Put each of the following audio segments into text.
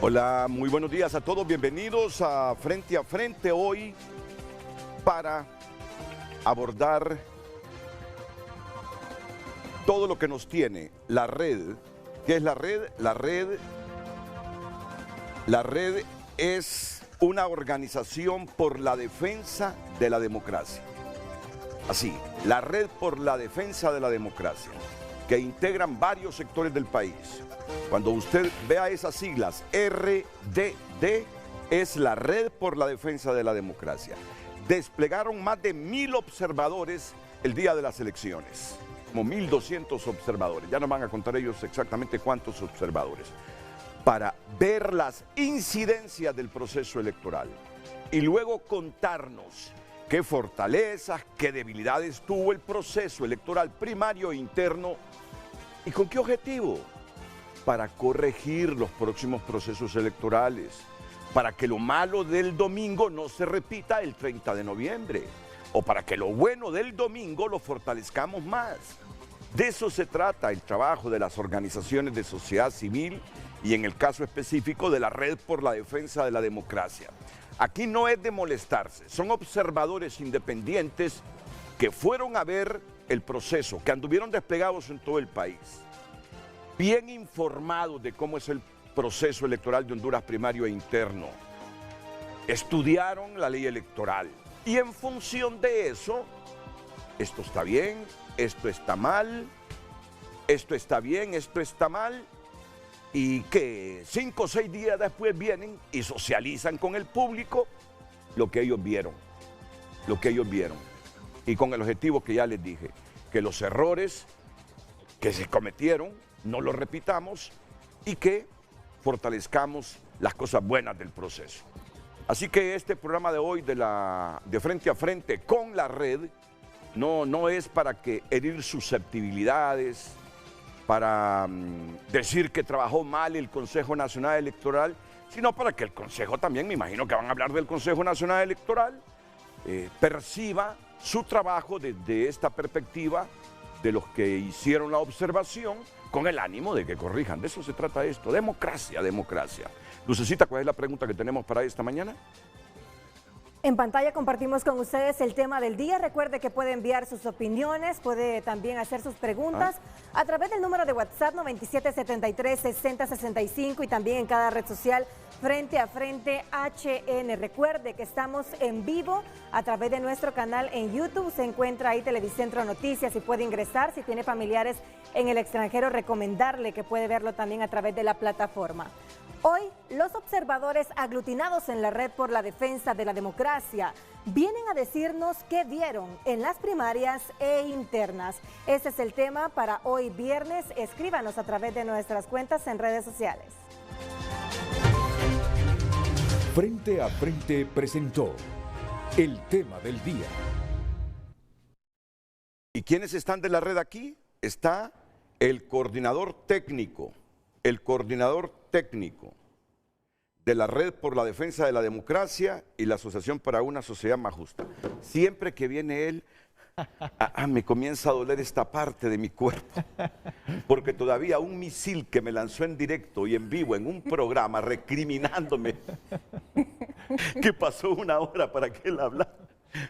Hola, muy buenos días a todos, bienvenidos a Frente hoy para abordar todo lo que nos tiene la red. ¿Qué es la red? La red es una organización por la defensa de la democracia. Así, la red por la defensa de la democracia, que integran varios sectores del país. Cuando usted vea esas siglas, RDD, es la Red por la Defensa de la Democracia. Desplegaron más de 1000 observadores el día de las elecciones, como 1200 observadores, ya nos van a contar ellos exactamente cuántos observadores, para ver las incidencias del proceso electoral y luego contarnos qué fortalezas, qué debilidades tuvo el proceso electoral primario e interno y con qué objetivo. Para corregir los próximos procesos electorales, para que lo malo del domingo no se repita el 30 de noviembre, o para que lo bueno del domingo lo fortalezcamos más. De eso se trata el trabajo de las organizaciones de sociedad civil y en el caso específico de la Red por la Defensa de la Democracia. Aquí no es de molestarse, son observadores independientes que fueron a ver el proceso, que anduvieron desplegados en todo el país, bien informados de cómo es el proceso electoral de Honduras primario e interno. Estudiaron la ley electoral y en función de eso, esto está bien, esto está mal, esto está bien, esto está mal, y que 5 o 6 días después vienen y socializan con el público lo que ellos vieron, y con el objetivo que ya les dije, que los errores que se cometieron no lo repitamos y que fortalezcamos las cosas buenas del proceso. Así que este programa de hoy de Frente a Frente con la red no es para que herir susceptibilidades, para decir que trabajó mal el Consejo Nacional Electoral, sino para que el Consejo también, me imagino que van a hablar del Consejo Nacional Electoral, perciba su trabajo desde esta perspectiva de los que hicieron la observación con el ánimo de que corrijan. De eso se trata esto, democracia. Lucecita, ¿cuál es la pregunta que tenemos para esta mañana? En pantalla compartimos con ustedes el tema del día. Recuerde que puede enviar sus opiniones, puede también hacer sus preguntas a través del número de WhatsApp 9773-6065 y también en cada red social Frente a Frente HN. Recuerde que estamos en vivo a través de nuestro canal en YouTube. Se encuentra ahí Televicentro Noticias y puede ingresar. Si tiene familiares en el extranjero, recomendarle que puede verlo también a través de la plataforma. Hoy, los observadores aglutinados en la Red por la Defensa de la Democracia vienen a decirnos qué vieron en las primarias e internas. Ese es el tema para hoy viernes. Escríbanos a través de nuestras cuentas en redes sociales. Frente a Frente presentó el tema del día. ¿Y quiénes están de la red aquí? Está el coordinador técnico de la Red por la Defensa de la Democracia y la Asociación para una Sociedad Más Justa. Siempre que viene él, me comienza a doler esta parte de mi cuerpo, porque todavía un misil que me lanzó en directo y en vivo en un programa recriminándome que pasó 1 hora para que él hablara,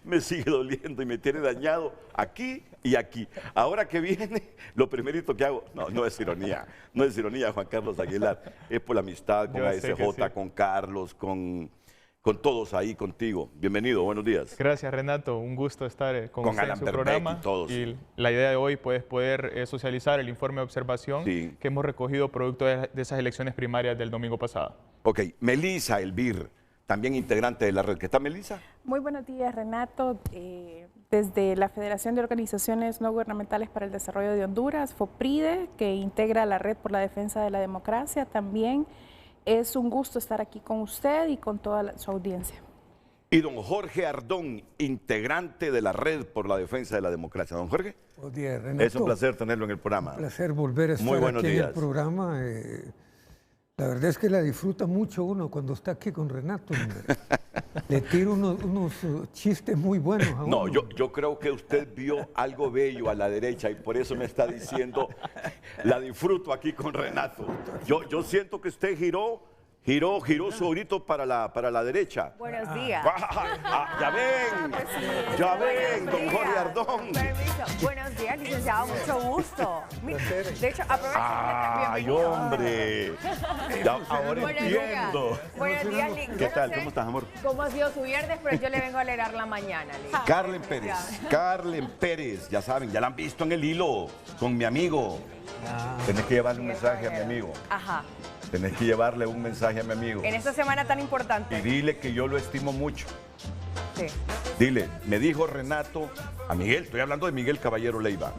me sigue doliendo y me tiene dañado aquí y aquí. Ahora que viene, lo primerito que hago, no es ironía, Juan Carlos Aguilar, es por la amistad con ASJ, sí, con Carlos, con todos ahí contigo. Bienvenido, buenos días. Gracias, Renato, un gusto estar con usted en su programa. Y todos. Y la idea de hoy pues, es poder socializar el informe de observación que hemos recogido producto de esas elecciones primarias del domingo pasado. Ok, Melissa Elvir, también integrante de la red. ¿Qué está, Melissa? Muy buenos días, Renato. Desde la Federación de Organizaciones No Gubernamentales para el Desarrollo de Honduras, FOPRIDE, que integra la Red por la Defensa de la Democracia, también es un gusto estar aquí con usted y con toda su audiencia. Y don Jorge Ardón, integrante de la Red por la Defensa de la Democracia. Don Jorge. Buenos días, Renato. Es un placer tenerlo en el programa. Un placer volver a estar aquí en el programa. La verdad es que la disfruta mucho uno cuando está aquí con Renato. Le tiro unos chistes muy buenos a uno. No, yo creo que usted vio algo bello a la derecha y por eso me está diciendo, la disfruto aquí con Renato. Yo siento que usted giró Giró su ojito para la derecha. Buenos días. Ya ven, don Jorge Ardón. Permiso. Buenos días, licenciado, mucho gusto. De hecho, aprovecho. ¡Ay, hombre! Ya, ahora entiendo. Buenos días, Lick. ¿Qué tal? ¿Cómo estás, amor? ¿Cómo ha sido su viernes? Pero yo le vengo a alegrar la mañana, Lick. Carlen Pérez, ya saben, ya la han visto en el hilo con mi amigo. Tenés que llevarle un mensaje a mi amigo. Ajá. Tenés que llevarle un mensaje a mi amigo. En esta semana tan importante. Y dile que yo lo estimo mucho. Sí. Dile, me dijo Renato, a Miguel, estoy hablando de Miguel Caballero Leiva.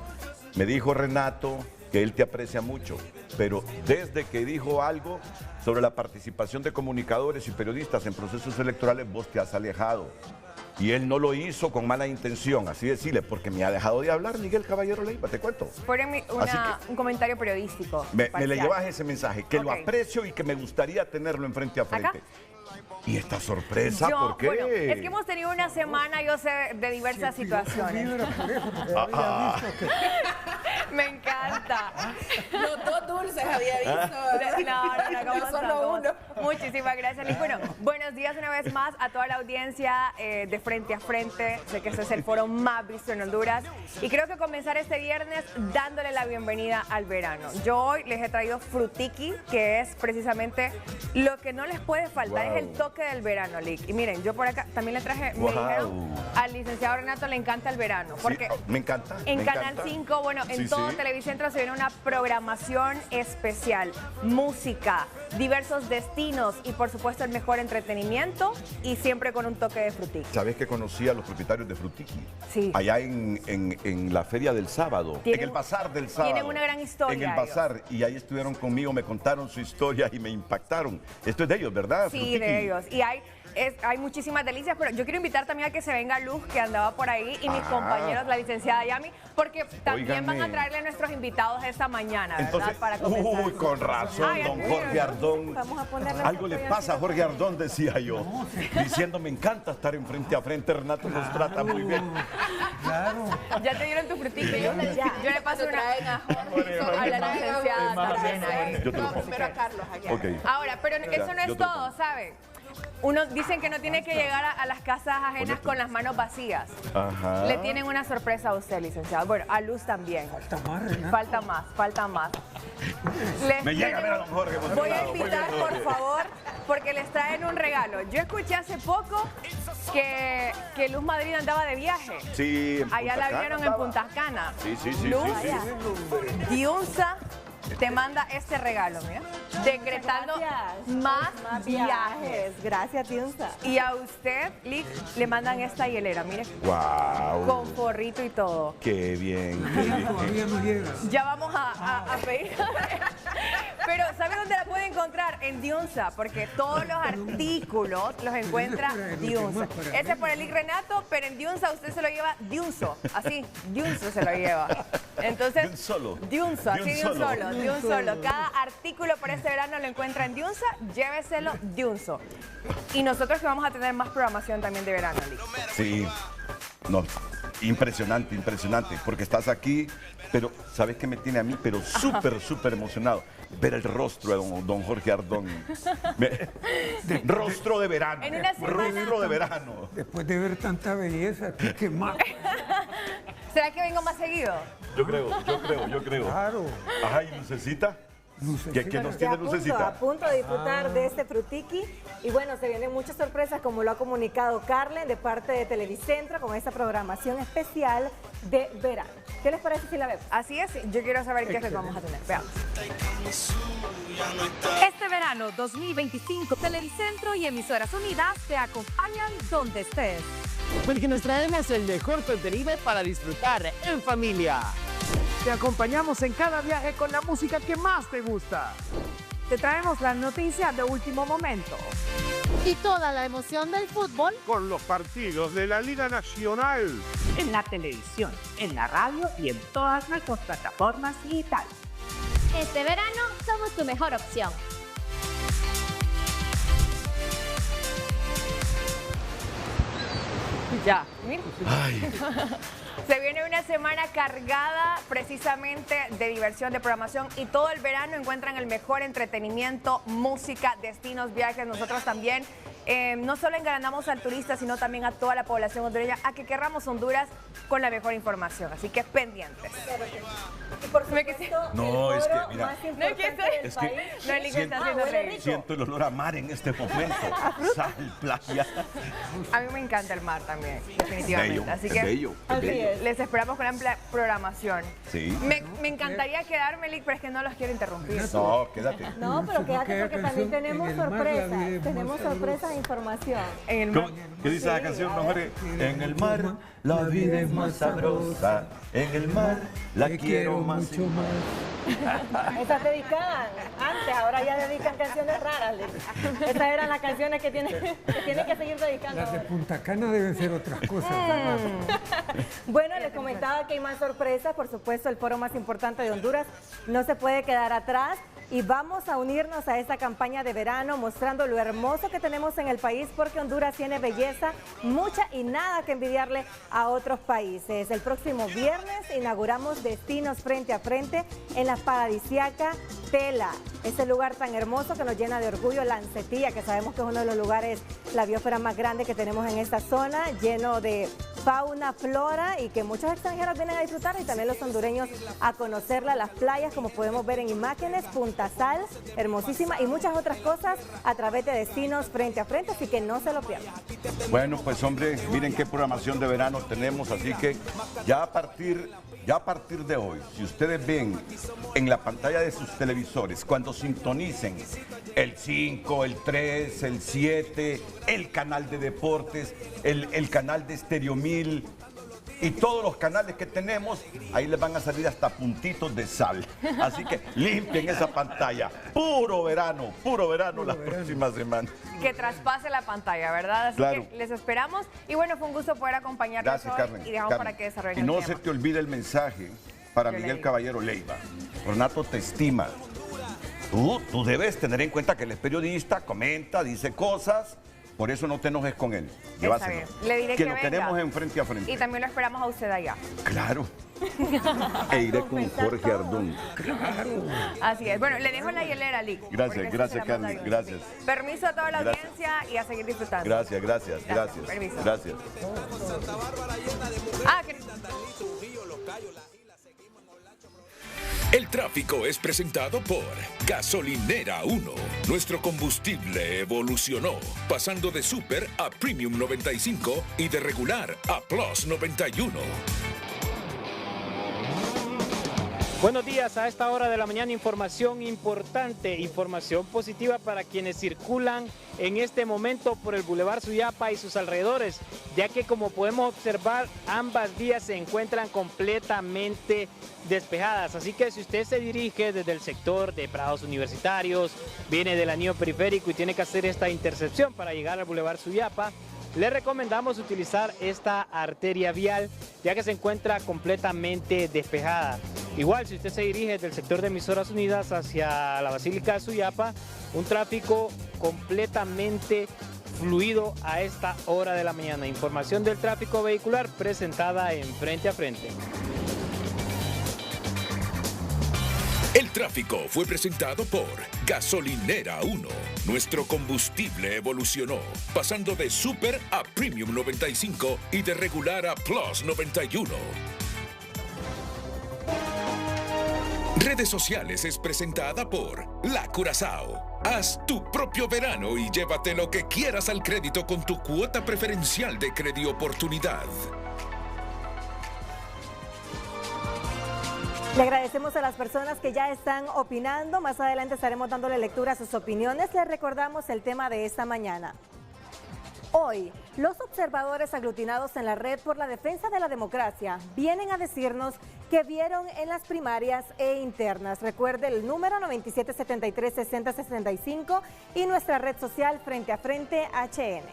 Me dijo Renato que él te aprecia mucho, pero desde que dijo algo sobre la participación de comunicadores y periodistas en procesos electorales, vos te has alejado. Y él no lo hizo con mala intención, así decirle, porque me ha dejado de hablar Miguel Caballero Leiva, te cuento. Un comentario periodístico. Me le llevas ese mensaje, que lo aprecio y que me gustaría tenerlo en frente a frente. ¿Acá? ¿Y esta sorpresa por qué? Bueno, es que hemos tenido una semana, yo sé, de diversas situaciones. Me encanta. Los dos dulces había visto. No, solo uno. Muchísimas gracias, Lick. Bueno, buenos días una vez más a toda la audiencia de Frente a Frente. Sé que este es el foro más visto en Honduras. Y creo que comenzar este viernes dándole la bienvenida al verano. Yo hoy les he traído frutiqui, que es precisamente lo que no les puede faltar, es el toque del verano, Lick. Y miren, yo por acá también le traje, me dijeron, al licenciado Renato le encanta el verano. Porque me encanta. En Canal 5, bueno, en todo Televicentro se viene una programación especial, música, diversos destinos y por supuesto el mejor entretenimiento y siempre con un toque de frutiqui. ¿Sabes que conocí a los propietarios de frutiqui? Sí. Allá en la feria del sábado, en el bazar del sábado. Tienen una gran historia. En el bazar, y ahí estuvieron conmigo, me contaron su historia y me impactaron. Esto es de ellos, ¿verdad? Sí, frutiqui. de ellos. Y hay muchísimas delicias, pero yo quiero invitar también a que se venga Luz, que andaba por ahí, y mis compañeros, la licenciada Yami, porque también van a traerle a nuestros invitados esta mañana, ¿verdad? Entonces, para comenzar. uy, con razón, don Jorge Ardón. Vamos a ponerle Algo le pasa a Jorge Ardón, decía yo, diciendo, me encanta estar en frente a frente, Renato nos trata muy bien. Claro. Ya te dieron tu frutita. Yo le paso una a la licenciada también. Yo te lo pongo. Pero a Carlos allá. Okay. Ahora, pero eso no es todo, ¿saben? Uno dicen que no tiene que llegar a las casas ajenas con las manos vacías. Ajá. Le tienen una sorpresa a usted, licenciado. Bueno, a Luz también. Falta más, Renato. Falta más. Me llega a ver a don Jorge. Voy a invitar, por favor, porque les traen un regalo. Yo escuché hace poco que Luz Madrid andaba de viaje. Sí, en allá Punta la vieron Cana en Punta Cana. Sí. Luz, Diunsa te manda este regalo, mira. Decretando más viajes. Gracias, Diunsa. Y a usted, Lick, le mandan esta hielera, mire. Wow. Con forrito y todo. Qué bien. Todavía no llega. Ya vamos a pedir. Pero, ¿sabe dónde la puede encontrar? En Diunsa, porque todos los artículos los encuentra Diunsa. Ese es por el Lick Renato, pero en Diunsa usted se lo lleva Diunso. Así, Diunso se lo lleva. Entonces, De un solo. Diunso, así de un solo, de un solo. Cada artículo por este verano lo encuentra en Diunsa, lléveselo Diunso. Y nosotros que vamos a tener más programación también de verano, Lick. Sí. No, impresionante, porque estás aquí, pero ¿sabes qué me tiene a mí? Pero súper emocionado. Ver el rostro de don Jorge Ardón. Rostro de verano. En una semana. Rostro de verano. Después de ver tanta belleza, ¿qué más? ¿Será que vengo más seguido? Yo creo. Claro. Ajá, ¿y Lucecita? ¿Qué nos tiene Lucecita? A punto de disfrutar de este frutiqui. Y bueno, se vienen muchas sorpresas, como lo ha comunicado Carlen, de parte de Televicentro, con esta programación especial de verano. ¿Qué les parece si la vemos? Así es, yo quiero saber qué es lo que vamos a tener. Veamos. Este verano 2025, Televicentro y Emisoras Unidas te acompañan donde estés. Porque nos traemos el mejor contenido para disfrutar en familia. Te acompañamos en cada viaje con la música que más te gusta. Te traemos las noticias de último momento. Y toda la emoción del fútbol con los partidos de la Liga Nacional. En la televisión, en la radio y en todas nuestras plataformas digitales. Este verano somos tu mejor opción. Ya, mira. Ay, Se viene una semana cargada precisamente de diversión, de programación, y todo el verano encuentran el mejor entretenimiento, música, destinos, viajes. Nosotros también no solo engalanamos al turista, sino también a toda la población hondureña a que querramos Honduras con la mejor información. Así que pendientes. Y por supuesto, no, es que mira, siento el olor a mar en este momento. Sal, playa. A mí me encanta el mar también, definitivamente. Bello, así que bello. les esperamos con amplia programación. Sí. Me encantaría quedarme, Lick, pero es que no los quiero interrumpir. No, quédate. No, pero quédate porque también tenemos sorpresas. Tenemos sorpresas e información. ¿Qué dice la canción, mujer? En el mar la vida es más sabrosa. En el mar la quiero mucho más. Esas dedicaban antes, ahora ya dedican canciones raras. Estas eran las canciones que tienen que seguir dedicando. Las de Punta Cana deben ser otras cosas. Bueno, les comentaba que hay más sorpresas. Por supuesto, el foro más importante de Honduras no se puede quedar atrás. Y vamos a unirnos a esta campaña de verano mostrando lo hermoso que tenemos en el país, porque Honduras tiene belleza, mucha y nada que envidiarle a otros países. El próximo viernes inauguramos Destinos Frente a Frente en la paradisíaca Tela, ese lugar tan hermoso que nos llena de orgullo, Lancetilla, que sabemos que es uno de los lugares, la biosfera más grande que tenemos en esta zona, lleno de fauna, flora, y que muchos extranjeros vienen a disfrutar, y también los hondureños a conocerla, las playas, como podemos ver en imágenes, Punta Sal, hermosísima, y muchas otras cosas a través de Destinos Frente a Frente, así que no se lo pierdan. Bueno, pues hombre, miren qué programación de verano tenemos, así que ya a partir de hoy, si ustedes ven en la pantalla de sus televisores, cuando sintonicen el 5, el 3, el 7, el canal de deportes, el canal de Stereo 1000 y todos los canales que tenemos, ahí les van a salir hasta puntitos de sal. Así que limpien esa pantalla. Puro verano las próximas semanas. Que traspase la pantalla, ¿verdad? Así claro. Que les esperamos. Y bueno, fue un gusto poder acompañarnos. Gracias, hoy. Carmen. Y dejamos Carmen. para que desarrollen Y el no tema. se te olvide el mensaje para Miguel Caballero Leiva. Renato te estima. Tú debes tener en cuenta que él es periodista, comenta, dice cosas. Por eso no te enojes con él. Está bien. Le diré que lo venga. tenemos en frente a frente. Y también lo esperamos a usted allá. Claro. E iré con Jorge Ardón. Claro. Así es. Bueno, le dejo la hielera, Lick. Gracias, Carmen. Gracias. Permiso a toda la audiencia y a seguir disfrutando. Gracias. Permiso. Gracias. El tráfico es presentado por Gasolinera 1. Nuestro combustible evolucionó, pasando de Super a Premium 95 y de regular a Plus 91. Buenos días, a esta hora de la mañana información importante, información positiva para quienes circulan en este momento por el Boulevard Suyapa y sus alrededores, ya que como podemos observar ambas vías se encuentran completamente despejadas, así que si usted se dirige desde el sector de Prados Universitarios, viene del anillo periférico y tiene que hacer esta intercepción para llegar al Boulevard Suyapa, le recomendamos utilizar esta arteria vial ya que se encuentra completamente despejada. Igual si usted se dirige desde el sector de Emisoras Unidas hacia la Basílica de Suyapa, un tráfico completamente fluido a esta hora de la mañana. Información del tráfico vehicular presentada en Frente a Frente. El tráfico fue presentado por Gasolinera 1. Nuestro combustible evolucionó, pasando de Super a Premium 95 y de regular a Plus 91. Redes sociales es presentada por La Curazao. Haz tu propio verano y llévate lo que quieras al crédito con tu cuota preferencial de Credioportunidad. Le agradecemos a las personas que ya están opinando. Más adelante estaremos dándole lectura a sus opiniones. Les recordamos el tema de esta mañana. Hoy, los observadores aglutinados en la Red por la Defensa de la Democracia vienen a decirnos que vieron en las primarias e internas. Recuerde el número 9773-6065 y nuestra red social Frente a Frente HN.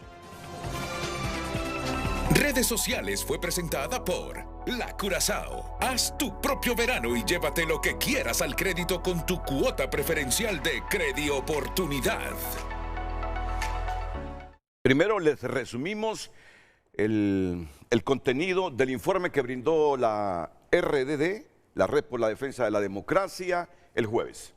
Redes sociales fue presentada por La Curazao. Haz tu propio verano y llévate lo que quieras al crédito con tu cuota preferencial de Credioportunidad. Primero les resumimos el el contenido del informe que brindó la RDD, la Red por la Defensa de la Democracia, el jueves.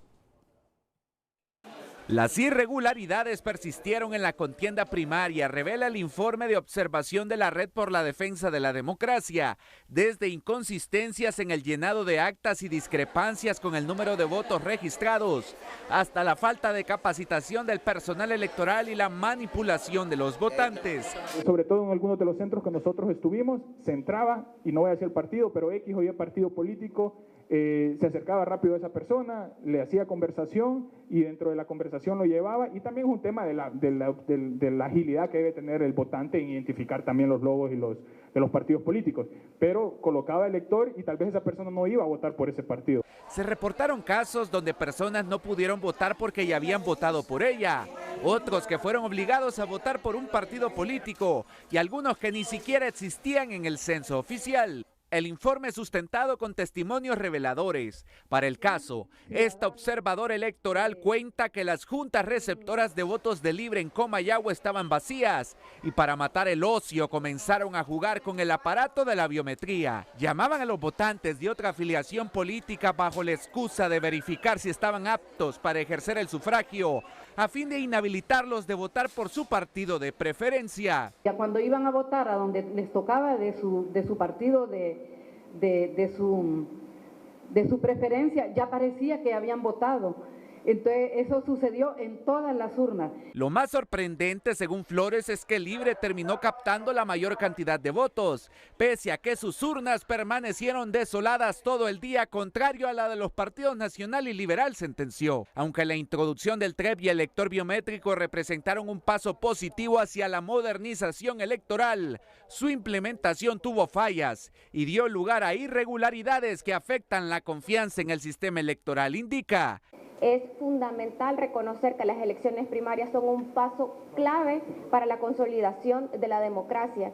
Las irregularidades persistieron en la contienda primaria, revela el informe de observación de la Red por la Defensa de la Democracia, desde inconsistencias en el llenado de actas y discrepancias con el número de votos registrados, hasta la falta de capacitación del personal electoral y la manipulación de los votantes. Sobre todo en algunos de los centros que nosotros estuvimos, se entraba, y no voy a decir el partido, pero X o Y partido político, se acercaba rápido a esa persona, le hacía conversación y dentro de la conversación lo llevaba, y también es un tema de la agilidad que debe tener el votante en identificar también los logos y de los partidos políticos, pero colocaba elector y tal vez esa persona no iba a votar por ese partido. Se reportaron casos donde personas no pudieron votar porque ya habían votado por ella, otros que fueron obligados a votar por un partido político y algunos que ni siquiera existían en el censo oficial. El informe sustentado con testimonios reveladores. Para el caso, esta observadora electoral cuenta que las juntas receptoras de votos de Libre en Comayagua estaban vacías y para matar el ocio comenzaron a jugar con el aparato de la biometría. Llamaban a los votantes de otra afiliación política bajo la excusa de verificar si estaban aptos para ejercer el sufragio, a fin de inhabilitarlos de votar por su partido de preferencia. Ya cuando iban a votar a donde les tocaba de su partido, de su preferencia, ya parecía que habían votado. Entonces eso sucedió en todas las urnas. Lo más sorprendente, según Flores, es que Libre terminó captando la mayor cantidad de votos, pese a que sus urnas permanecieron desoladas todo el día, contrario a la de los partidos Nacional y Liberal, sentenció. Aunque la introducción del TREP y el lector biométrico representaron un paso positivo hacia la modernización electoral, su implementación tuvo fallas y dio lugar a irregularidades que afectan la confianza en el sistema electoral, indica. Es fundamental reconocer que las elecciones primarias son un paso clave para la consolidación de la democracia,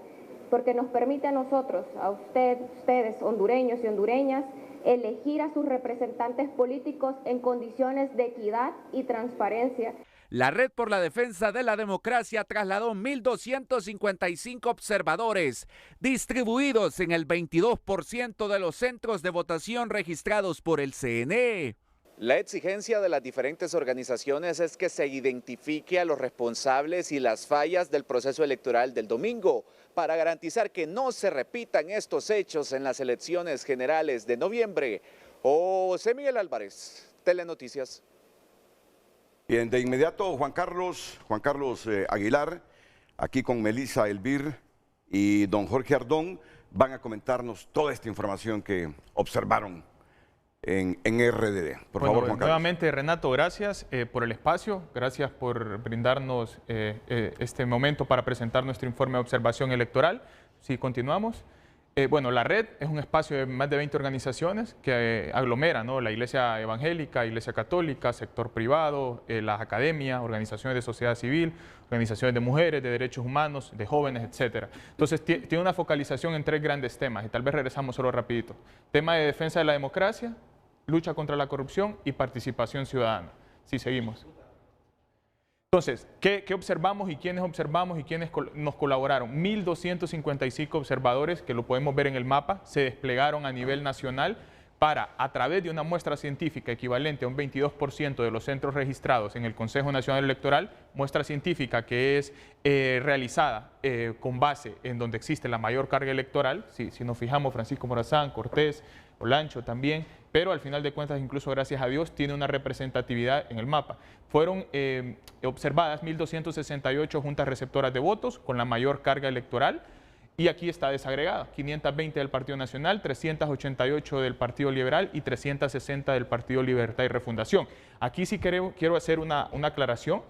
porque nos permite a nosotros, a ustedes, hondureños y hondureñas, elegir a sus representantes políticos en condiciones de equidad y transparencia. La Red por la Defensa de la Democracia trasladó 1.255 observadores, distribuidos en el 22% de los centros de votación registrados por el CNE. La exigencia de las diferentes organizaciones es que se identifique a los responsables y las fallas del proceso electoral del domingo para garantizar que no se repitan estos hechos en las elecciones generales de noviembre. José Miguel Álvarez, Telenoticias. Bien, de inmediato Juan Carlos Aguilar, aquí con Melissa Elvir y don Jorge Ardón, van a comentarnos toda esta información que observaron en RDD. Por favor, Juan Carlos. Nuevamente, Renato, gracias por el espacio, gracias por brindarnos este momento para presentar nuestro informe de observación electoral. Si continuamos. Bueno, la red es un espacio de más de 20 organizaciones que aglomera, ¿no?, la Iglesia Evangélica, Iglesia Católica, sector privado, las academias, organizaciones de sociedad civil, organizaciones de mujeres, de derechos humanos, de jóvenes, etcétera. Entonces, tiene una focalización en 3 grandes temas y tal vez regresamos solo rapidito. Tema de defensa de la democracia, lucha contra la corrupción y participación ciudadana. Sí, seguimos. Entonces, ¿qué observamos y quiénes nos colaboraron? 1.255 observadores, que lo podemos ver en el mapa, se desplegaron a nivel nacional para, a través de una muestra científica equivalente a un 22% de los centros registrados en el Consejo Nacional Electoral, muestra científica que es realizada con base en donde existe la mayor carga electoral, si nos fijamos, Francisco Morazán, Cortés, Olancho también, pero al final de cuentas, incluso gracias a Dios, tiene una representatividad en el mapa. Fueron observadas 1.268 juntas receptoras de votos con la mayor carga electoral y aquí está desagregada, 520 del Partido Nacional, 388 del Partido Liberal y 360 del Partido Libertad y Refundación. Aquí sí quiero hacer una aclaración.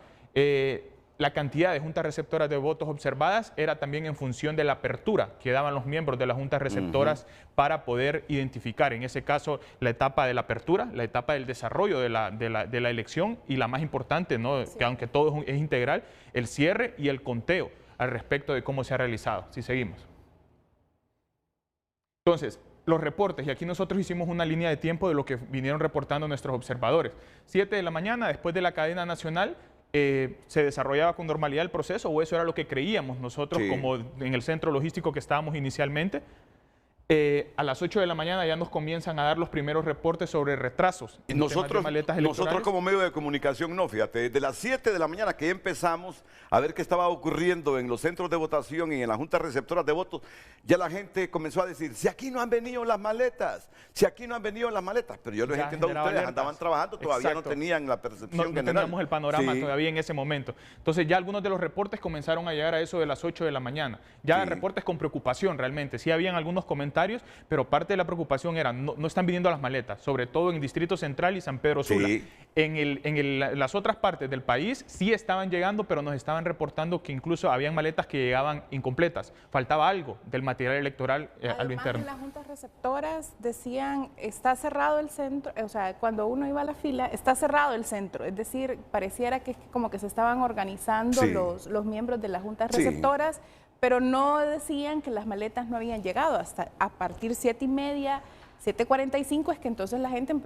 La cantidad de juntas receptoras de votos observadas era también en función de la apertura que daban los miembros de las juntas receptoras para poder identificar, en ese caso, la etapa de la apertura, la etapa del desarrollo de la elección y la más importante, ¿no?, que aunque todo es integral, el cierre y el conteo al respecto de cómo se ha realizado. Si seguimos. Entonces, los reportes, y aquí nosotros hicimos una línea de tiempo de lo que vinieron reportando nuestros observadores. 7 de la mañana, después de la cadena nacional, ¿se desarrollaba con normalidad el proceso o eso era lo que creíamos nosotros como en el centro logístico que estábamos inicialmente? A las 8 de la mañana ya nos comienzan a dar los primeros reportes sobre retrasos. Y nosotros como medio de comunicación no, fíjate, desde las 7 de la mañana que empezamos a ver qué estaba ocurriendo en los centros de votación y en las juntas receptoras de votos, ya la gente comenzó a decir, si aquí no han venido las maletas, si aquí no han venido las maletas, pero yo les entiendo a ustedes, alertas. Andaban trabajando, todavía no tenían la percepción general. No teníamos el panorama todavía en ese momento. Entonces ya algunos de los reportes comenzaron a llegar a eso de las 8 de la mañana. Ya reportes con preocupación realmente, sí habían algunos comentarios, pero parte de la preocupación era, no están viniendo las maletas, sobre todo en el Distrito Central y San Pedro Sula. En las otras partes del país sí estaban llegando, pero nos estaban reportando que incluso habían maletas que llegaban incompletas. Faltaba algo del material electoral a lo interno. En las juntas receptoras decían, está cerrado el centro, o sea, cuando uno iba a la fila, está cerrado el centro. Es decir, pareciera que como que se estaban organizando los miembros de las juntas receptoras, pero no decían que las maletas no habían llegado. Hasta a partir 7:30, 7:45 es que entonces la gente,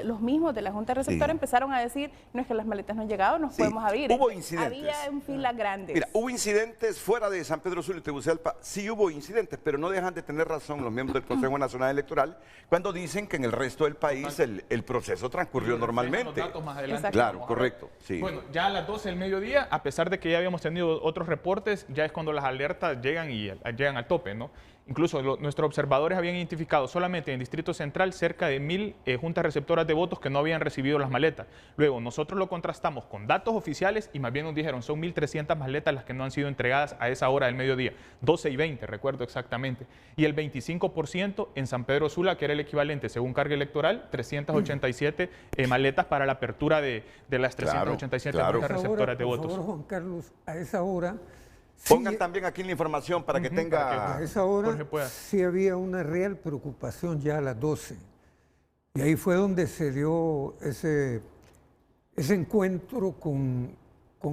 los mismos de la Junta Receptora empezaron a decir, no es que las maletas no han llegado, nos podemos abrir. Hubo incidentes. Había un fila grandes. Mira, hubo incidentes fuera de San Pedro Sula y Tegucigalpa, sí hubo incidentes, pero no dejan de tener razón los miembros del Consejo Nacional Electoral cuando dicen que en el resto del país el proceso transcurrió normalmente. Los datos más adelante. Claro, correcto. Bueno, ya a las 12 del mediodía, a pesar de que ya habíamos tenido otros reportes, ya es cuando las alertas llegan y llegan al tope, ¿no? Incluso nuestros observadores habían identificado solamente en el Distrito Central cerca de 1000 juntas receptoras de votos que no habían recibido las maletas. Luego nosotros lo contrastamos con datos oficiales y más bien nos dijeron son 1300 maletas las que no han sido entregadas a esa hora del mediodía, 12:20 recuerdo exactamente. Y el 25% en San Pedro Sula, que era el equivalente según carga electoral, 387 maletas para la apertura de las 387 juntas receptoras de votos. Por favor, Juan Carlos, a esa hora... Pongan también aquí la información para que tenga... A esa hora sí había una real preocupación ya a las 12. Y ahí fue donde se dio ese encuentro con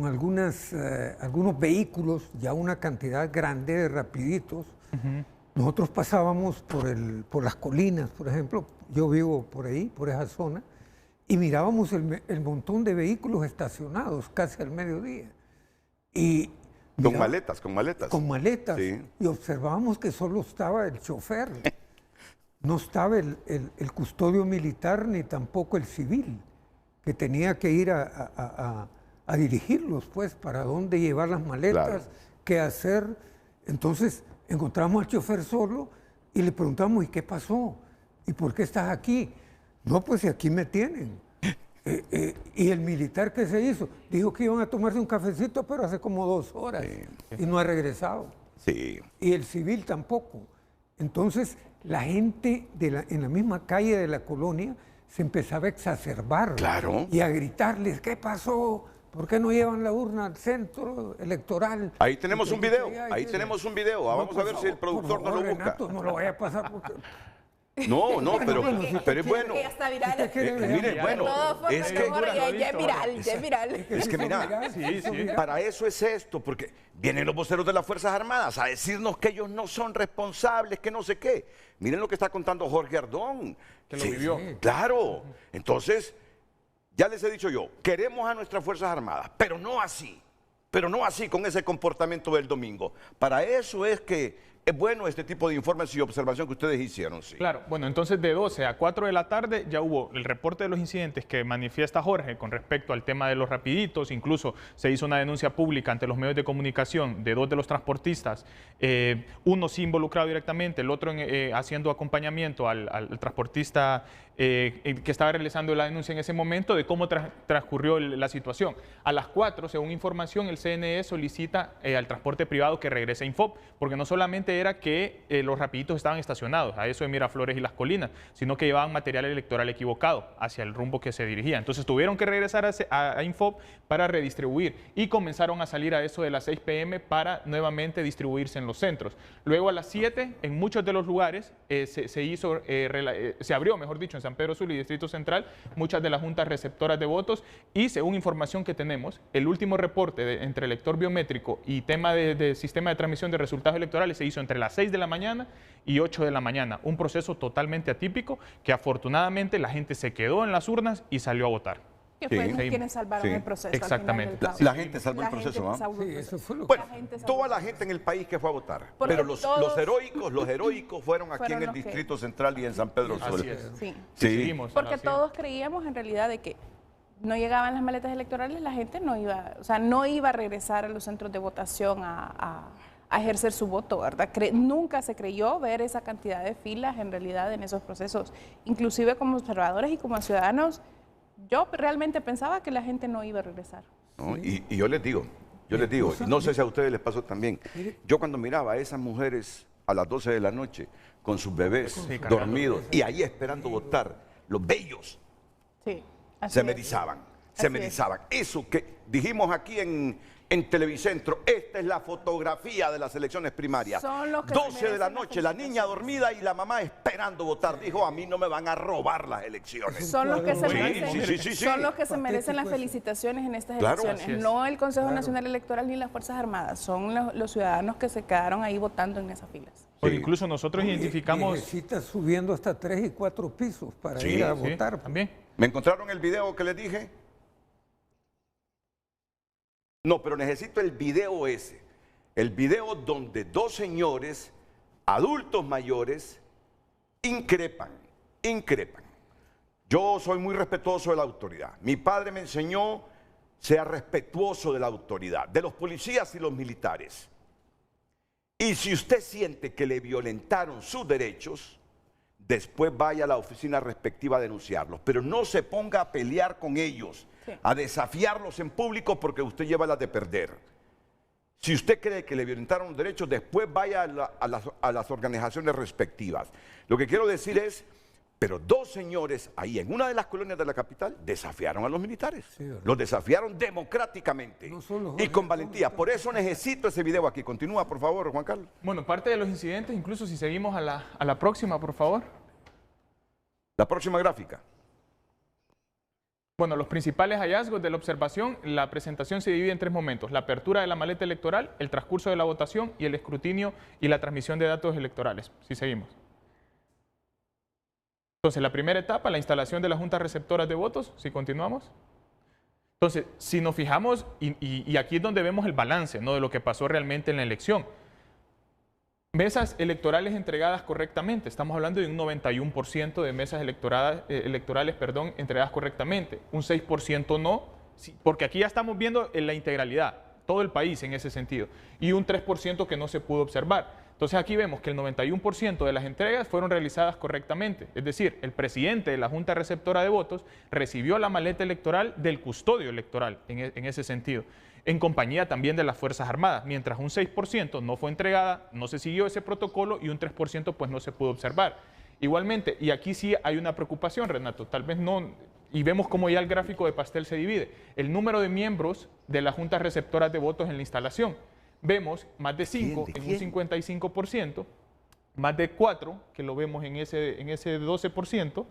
algunos vehículos, ya una cantidad grande de rapiditos. Nosotros pasábamos por las colinas, por ejemplo, yo vivo por ahí, por esa zona, y mirábamos el montón de vehículos estacionados casi al mediodía. Con maletas. Con maletas. Sí. Y observábamos que solo estaba el chofer. No estaba el custodio militar ni tampoco el civil, que tenía que ir a dirigirlos, pues, para dónde llevar las maletas, qué hacer. Entonces encontramos al chofer solo y le preguntamos, ¿y qué pasó? ¿Y por qué estás aquí? No, pues aquí me tienen. Y el militar que se hizo, dijo que iban a tomarse un cafecito, pero hace como 2 horas y no ha regresado. Y el civil tampoco. Entonces la gente en la misma calle de la colonia se empezaba a exacerbar y a gritarles, ¿qué pasó? ¿Por qué no llevan la urna al centro electoral? Ahí tenemos un video, tenemos un video. Vamos a ver si el productor nos lo busca. Renato, no lo vaya a pasar porque... No, pero es bueno. Está viral. Mire, bueno, es que ya es viral. Es que mira, para eso es esto, porque vienen los voceros de las Fuerzas Armadas a decirnos que ellos no son responsables, que no sé qué. Miren lo que está contando Jorge Ardón. Que lo vivió. Claro. Entonces, ya les he dicho yo, queremos a nuestras Fuerzas Armadas, pero no así con ese comportamiento del domingo. Para eso es que es bueno este tipo de informes y observación que ustedes hicieron. Claro, bueno, entonces de 12 a 4 de la tarde ya hubo el reporte de los incidentes que manifiesta Jorge con respecto al tema de los rapiditos, incluso se hizo una denuncia pública ante los medios de comunicación de 2 de los transportistas, uno sí involucrado directamente, el otro haciendo acompañamiento al transportista que estaba realizando la denuncia en ese momento de cómo transcurrió la situación. A las 4, según información, el CNE solicita al transporte privado que regrese a Infop, porque no solamente era que los rapiditos estaban estacionados a eso de Miraflores y Las Colinas, sino que llevaban material electoral equivocado hacia el rumbo que se dirigía. Entonces tuvieron que regresar a Infop para redistribuir y comenzaron a salir a eso de las 6 p.m. para nuevamente distribuirse en los centros. Luego a las 7, en muchos de los lugares se abrió, mejor dicho, en San Pedro Sula y Distrito Central, muchas de las juntas receptoras de votos y según información que tenemos, el último reporte entre lector biométrico y tema de sistema de transmisión de resultados electorales se hizo entre las 6 de la mañana y 8 de la mañana, un proceso totalmente atípico que afortunadamente la gente se quedó en las urnas y salió a votar. Que fueron quienes salvaron el proceso. Exactamente. La gente salvó el proceso, ¿no? Sí, eso fue lo Bueno, toda la gente en el país que fue a votar. Pero los heroicos fueron aquí en el Distrito Central y en San Pedro Sula. Sí. Porque todos creíamos en realidad de que no llegaban las maletas electorales, la gente no iba, o sea, no iba a regresar a los centros de votación a ejercer su voto, ¿verdad? Nunca se creyó ver esa cantidad de filas en realidad en esos procesos. Inclusive como observadores y como ciudadanos, yo realmente pensaba que la gente no iba a regresar. ¿No? Y yo les digo, no sé si a ustedes les pasó también, yo cuando miraba a esas mujeres a las 12 de la noche con sus bebés dormidos y ahí esperando votar, los bellos se me erizaban, Eso que dijimos aquí en Televicentro, esta es la fotografía de las elecciones primarias. 12 de la noche, la niña dormida y la mamá esperando votar. Dijo, a mí no me van a robar las elecciones. Son los que se merecen, son los que se merecen las felicitaciones en estas elecciones. No el Consejo Nacional Electoral ni las Fuerzas Armadas. Son los ciudadanos que se quedaron ahí votando en esas filas. O incluso nosotros identificamos... Necesitas subiendo hasta 3 y 4 pisos para ir a votar. También. ¿Me encontraron el video que les dije? No, pero necesito el video ese. El video donde dos señores, adultos mayores, increpan. Yo soy muy respetuoso de la autoridad. Mi padre me enseñó, sea respetuoso de la autoridad, de los policías y los militares. Y si usted siente que le violentaron sus derechos, después vaya a la oficina respectiva a denunciarlos. Pero no se ponga a pelear con ellos, a desafiarlos en público porque usted lleva las de perder. Si usted cree que le violentaron los derechos, después vaya a las organizaciones respectivas. Lo que quiero decir es, pero dos señores ahí en una de las colonias de la capital desafiaron a los militares. Los desafiaron democráticamente y con valentía. Por eso necesito ese video aquí. Continúa, por favor, Juan Carlos. Bueno, parte de los incidentes, incluso si seguimos a la próxima, por favor. La próxima gráfica. Bueno, los principales hallazgos de la observación, la presentación se divide en 3 momentos: la apertura de la maleta electoral, el transcurso de la votación y el escrutinio y la transmisión de datos electorales. Si seguimos. Entonces, la primera etapa, la instalación de las juntas receptoras de votos. Si continuamos. Entonces, si nos fijamos, y aquí es donde vemos el balance, ¿no?, de lo que pasó realmente en la elección. Mesas electorales entregadas correctamente. Estamos hablando de un 91% de mesas electorales entregadas correctamente. Un 6% no, porque aquí ya estamos viendo en la integralidad, todo el país en ese sentido. Y un 3% que no se pudo observar. Entonces aquí vemos que el 91% de las entregas fueron realizadas correctamente. Es decir, el presidente de la Junta Receptora de Votos recibió la maleta electoral del custodio electoral en ese sentido, en compañía también de las Fuerzas Armadas, mientras un 6% no fue entregada, no se siguió ese protocolo y un 3% pues no se pudo observar. Igualmente, y aquí sí hay una preocupación, Renato, tal vez no, y vemos cómo ya el gráfico de pastel se divide, el número de miembros de las juntas receptoras de votos en la instalación. Vemos más de 5 en un 55%, más de 4, que lo vemos en ese 12%,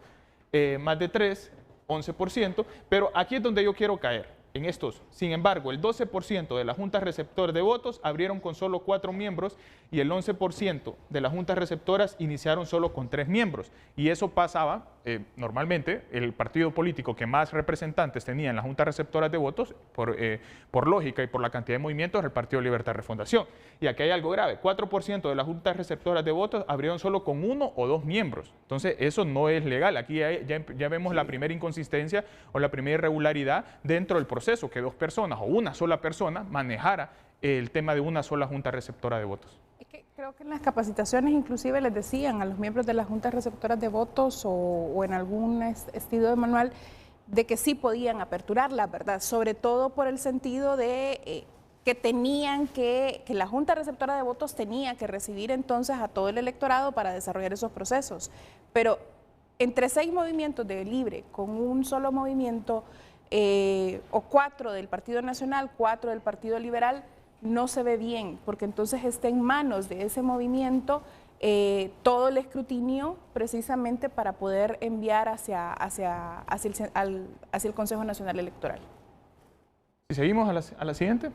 más de 3, 11%, pero aquí es donde yo quiero caer. En estos, sin embargo, el 12% de las juntas receptoras de votos abrieron con solo 4 miembros y el 11% de las juntas receptoras iniciaron solo con 3 miembros. Y eso pasaba, normalmente, el partido político que más representantes tenía en las juntas receptoras de votos, por lógica y por la cantidad de movimientos, era el Partido Libertad y Refundación. Y aquí hay algo grave, 4% de las juntas receptoras de votos abrieron solo con 1 o 2 miembros. Entonces, eso no es legal. Aquí ya vemos la primera inconsistencia o la primera irregularidad dentro del proceso, que 2 personas o una sola persona manejara el tema de una sola junta receptora de votos. Es que creo que en las capacitaciones inclusive les decían a los miembros de las juntas receptoras de votos o en algún estilo de manual de que sí podían aperturarla, ¿verdad? Sobre todo por el sentido de que tenían que la junta receptora de votos tenía que recibir entonces a todo el electorado para desarrollar esos procesos. Pero entre 6 movimientos de Libre con un solo movimiento, o 4 del Partido Nacional, 4 del Partido Liberal, no se ve bien, porque entonces está en manos de ese movimiento todo el escrutinio precisamente para poder enviar hacia el Consejo Nacional Electoral. Si seguimos a la siguiente.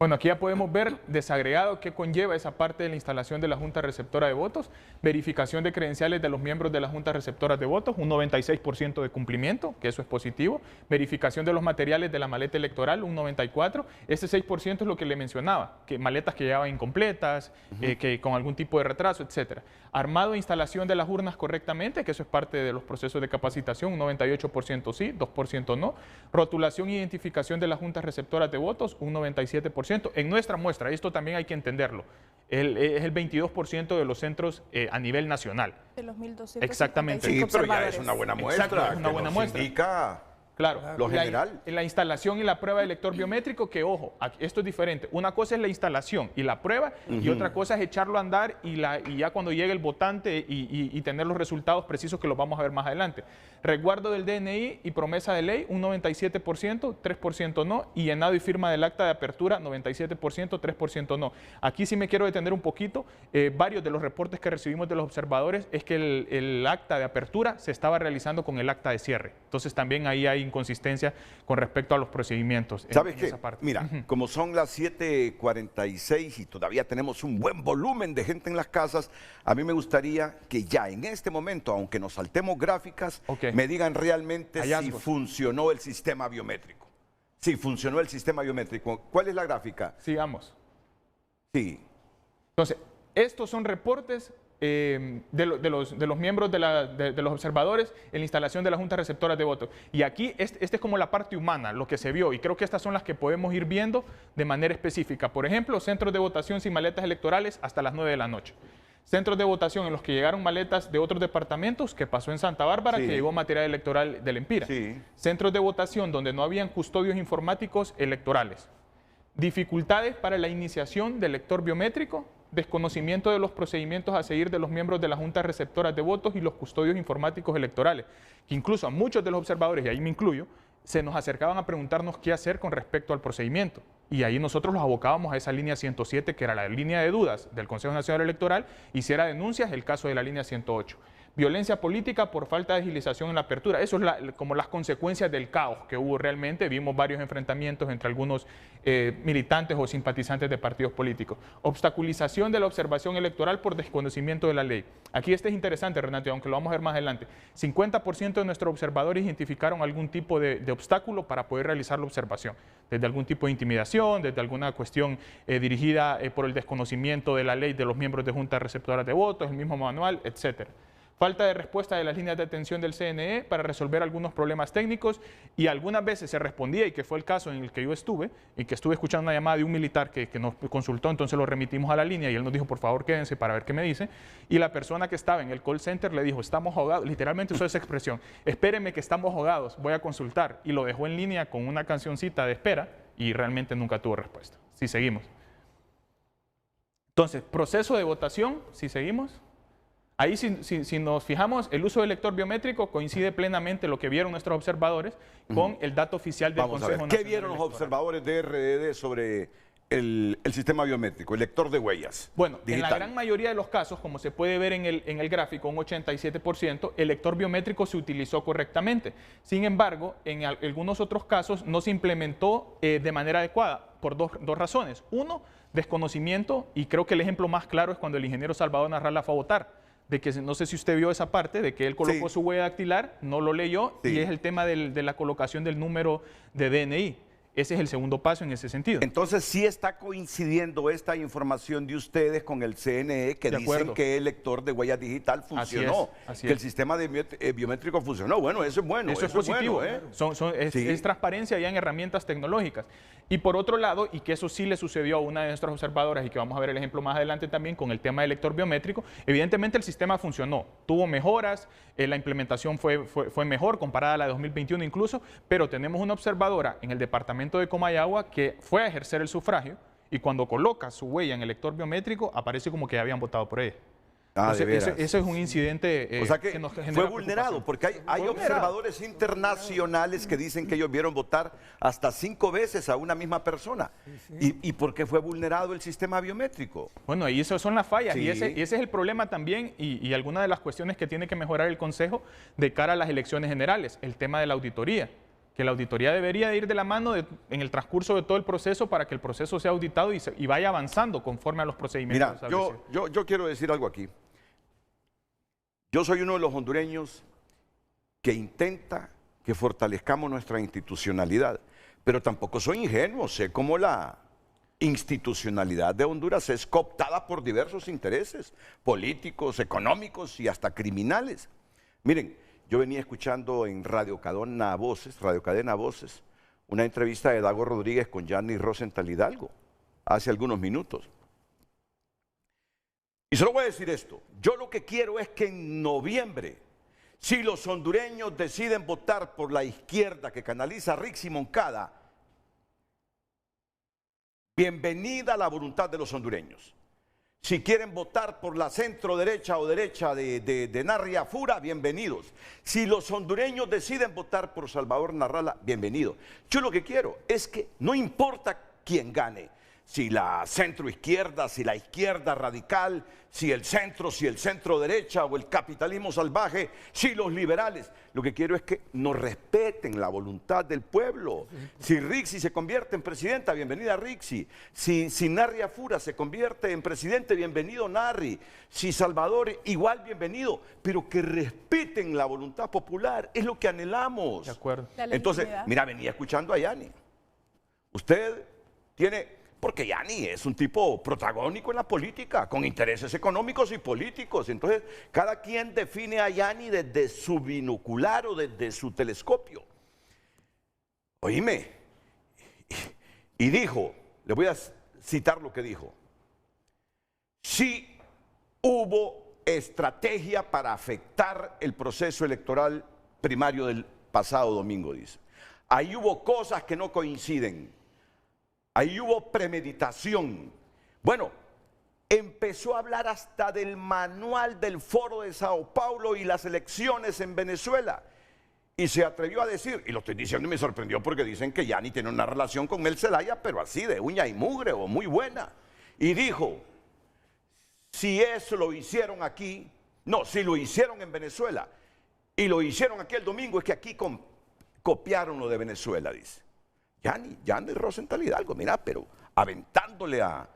Bueno, aquí ya podemos ver desagregado qué conlleva esa parte de la instalación de la Junta Receptora de Votos, verificación de credenciales de los miembros de la Junta Receptora de Votos, un 96% de cumplimiento, que eso es positivo, verificación de los materiales de la maleta electoral, un 94%, ese 6% es lo que le mencionaba, que maletas que llegaban incompletas, que con algún tipo de retraso, etcétera. Armado e instalación de las urnas correctamente, que eso es parte de los procesos de capacitación, un 98% sí, 2% no. Rotulación e identificación de las juntas receptoras de votos, un 97%. En nuestra muestra, esto también hay que entenderlo, es el 22% de los centros a nivel nacional. De los 1.200. Exactamente. Sí, pero ya es una buena muestra. Exacto, es una buena muestra. Indica... Claro, lo general. La instalación y la prueba de lector biométrico, que ojo, esto es diferente. Una cosa es la instalación y la prueba, y otra cosa es echarlo a andar y ya cuando llegue el votante y tener los resultados precisos, que los vamos a ver más adelante. Resguardo del DNI y promesa de ley, un 97%, 3% no, y llenado y firma del acta de apertura, 97%, 3% no. Aquí sí me quiero detener un poquito. Varios de los reportes que recibimos de los observadores es que el acta de apertura se estaba realizando con el acta de cierre. Entonces también ahí hay inconsistencia con respecto a los procedimientos. ¿Sabes qué? Mira, como son las 7:46 y todavía tenemos un buen volumen de gente en las casas, a mí me gustaría que ya en este momento, aunque nos saltemos gráficas, me digan realmente si funcionó el sistema biométrico. Si funcionó el sistema biométrico. ¿Cuál es la gráfica? Sigamos. Sí. Entonces, estos son reportes de los miembros de los observadores en la instalación de las juntas receptoras de votos. Y aquí, este es como la parte humana, lo que se vio, y creo que estas son las que podemos ir viendo de manera específica. Por ejemplo, centros de votación sin maletas electorales hasta las 9 de la noche. Centros de votación en los que llegaron maletas de otros departamentos, que pasó en Santa Bárbara, que llegó material electoral del Empira. Centros de votación donde no habían custodios informáticos electorales. Dificultades para la iniciación del lector biométrico, desconocimiento de los procedimientos a seguir de los miembros de las juntas receptoras de votos y los custodios informáticos electorales, que incluso a muchos de los observadores, y ahí me incluyo, se nos acercaban a preguntarnos qué hacer con respecto al procedimiento. Y ahí nosotros los abocábamos a esa línea 107, que era la línea de dudas del Consejo Nacional Electoral, y si era denuncias, el caso de la línea 108. Violencia política por falta de agilización en la apertura. Eso es como las consecuencias del caos que hubo realmente. Vimos varios enfrentamientos entre algunos militantes o simpatizantes de partidos políticos. Obstaculización de la observación electoral por desconocimiento de la ley. Aquí este es interesante, Renato, aunque lo vamos a ver más adelante. 50% de nuestros observadores identificaron algún tipo de obstáculo para poder realizar la observación. Desde algún tipo de intimidación, desde alguna cuestión dirigida por el desconocimiento de la ley de los miembros de juntas receptoras de votos, el mismo manual, etcétera. Falta de respuesta de las líneas de atención del CNE para resolver algunos problemas técnicos, y algunas veces se respondía, y que fue el caso en el que yo estuve, y que estuve escuchando una llamada de un militar que nos consultó, entonces lo remitimos a la línea y él nos dijo, por favor quédense para ver qué me dice, y la persona que estaba en el call center le dijo, estamos ahogados, literalmente usó esa expresión, espérenme que estamos ahogados, voy a consultar, y lo dejó en línea con una cancioncita de espera y realmente nunca tuvo respuesta. Si seguimos. Entonces, proceso de votación, si seguimos. Ahí si nos fijamos, el uso del lector biométrico coincide plenamente lo que vieron nuestros observadores con el dato oficial del Consejo Nacional. ¿Qué vieron los observadores de RDD sobre el sistema biométrico, el lector de huellas? Bueno, digital? En la gran mayoría de los casos, como se puede ver en el gráfico, un 87%, el lector biométrico se utilizó correctamente. Sin embargo, en algunos otros casos no se implementó de manera adecuada por dos razones. Uno, desconocimiento, y creo que el ejemplo más claro es cuando el ingeniero Salvador Narrala fue a votar. De que no sé si usted vio esa parte, de que él colocó su huella dactilar, no lo leyó, y es el tema de la colocación del número de DNI. Ese es el segundo paso en ese sentido. Entonces sí está coincidiendo esta información de ustedes con el CNE, que dicen que el lector de huella digital funcionó, que el sistema biométrico funcionó. Bueno, eso es bueno. Eso es positivo. Bueno, es transparencia ya en herramientas tecnológicas. Y por otro lado, y que eso sí le sucedió a una de nuestras observadoras, y que vamos a ver el ejemplo más adelante también con el tema del lector biométrico, evidentemente el sistema funcionó, tuvo mejoras, la implementación fue mejor comparada a la de 2021 incluso, pero tenemos una observadora en el departamento de Comayagua que fue a ejercer el sufragio, y cuando coloca su huella en el lector biométrico aparece como que habían votado por ella. Eso es un incidente o sea que nos genera fue vulnerado, porque hay observadores internacionales que dicen que ellos vieron votar hasta 5 veces a una misma persona. ¿Y por qué fue vulnerado el sistema biométrico? Bueno, y esas son las fallas, y ese es el problema también, y alguna de las cuestiones que tiene que mejorar el Consejo de cara a las elecciones generales, el tema de la auditoría. que la auditoría debería de ir de la mano en el transcurso de todo el proceso para que el proceso sea auditado y vaya avanzando conforme a los procedimientos. Mira, yo quiero decir algo aquí. Yo soy uno de los hondureños que intenta que fortalezcamos nuestra institucionalidad, pero tampoco soy ingenuo, sé cómo la institucionalidad de Honduras es cooptada por diversos intereses políticos, económicos y hasta criminales. Miren, yo venía escuchando en Radio Cadena Voces, una entrevista de Dago Rodríguez con Yanni Rosenthal Hidalgo hace algunos minutos. Y solo voy a decir esto, yo lo que quiero es que en noviembre, si los hondureños deciden votar por la izquierda que canaliza Rixi Moncada, bienvenida a la voluntad de los hondureños. Si quieren votar por la centro derecha o derecha de Narria Fura, bienvenidos. Si los hondureños deciden votar por Salvador Narrala, bienvenido. Yo lo que quiero es que no importa quién gane, si la centro izquierda, si la izquierda radical, si el centro derecha o el capitalismo salvaje, si los liberales. Lo que quiero es que nos respeten la voluntad del pueblo. Si Rixi se convierte en presidenta, bienvenida Rixi. Si Narria Fura se convierte en presidente, bienvenido Narri. Si Salvador, igual bienvenido. Pero que respeten la voluntad popular, es lo que anhelamos. De acuerdo. Entonces, mira, venía escuchando a Yanni. Usted tiene... Porque Yanni es un tipo protagónico en la política, con intereses económicos y políticos. Entonces, cada quien define a Yanni desde su binocular o desde su telescopio. Oíme, y dijo, le voy a citar lo que dijo. Sí hubo estrategia para afectar el proceso electoral primario del pasado domingo, dice. Ahí hubo cosas que no coinciden. Ahí hubo premeditación. Bueno, empezó a hablar hasta del manual del Foro de Sao Paulo y las elecciones en Venezuela. Y se atrevió a decir, y lo estoy diciendo y me sorprendió porque dicen que Yanni tiene una relación con el Zelaya, pero así de uña y mugre o muy buena. Y dijo, si eso lo hicieron aquí, no, si lo hicieron en Venezuela y lo hicieron aquí el domingo, es que aquí copiaron lo de Venezuela, dice. Yanni Rosenthal Hidalgo, mira, pero aventándole a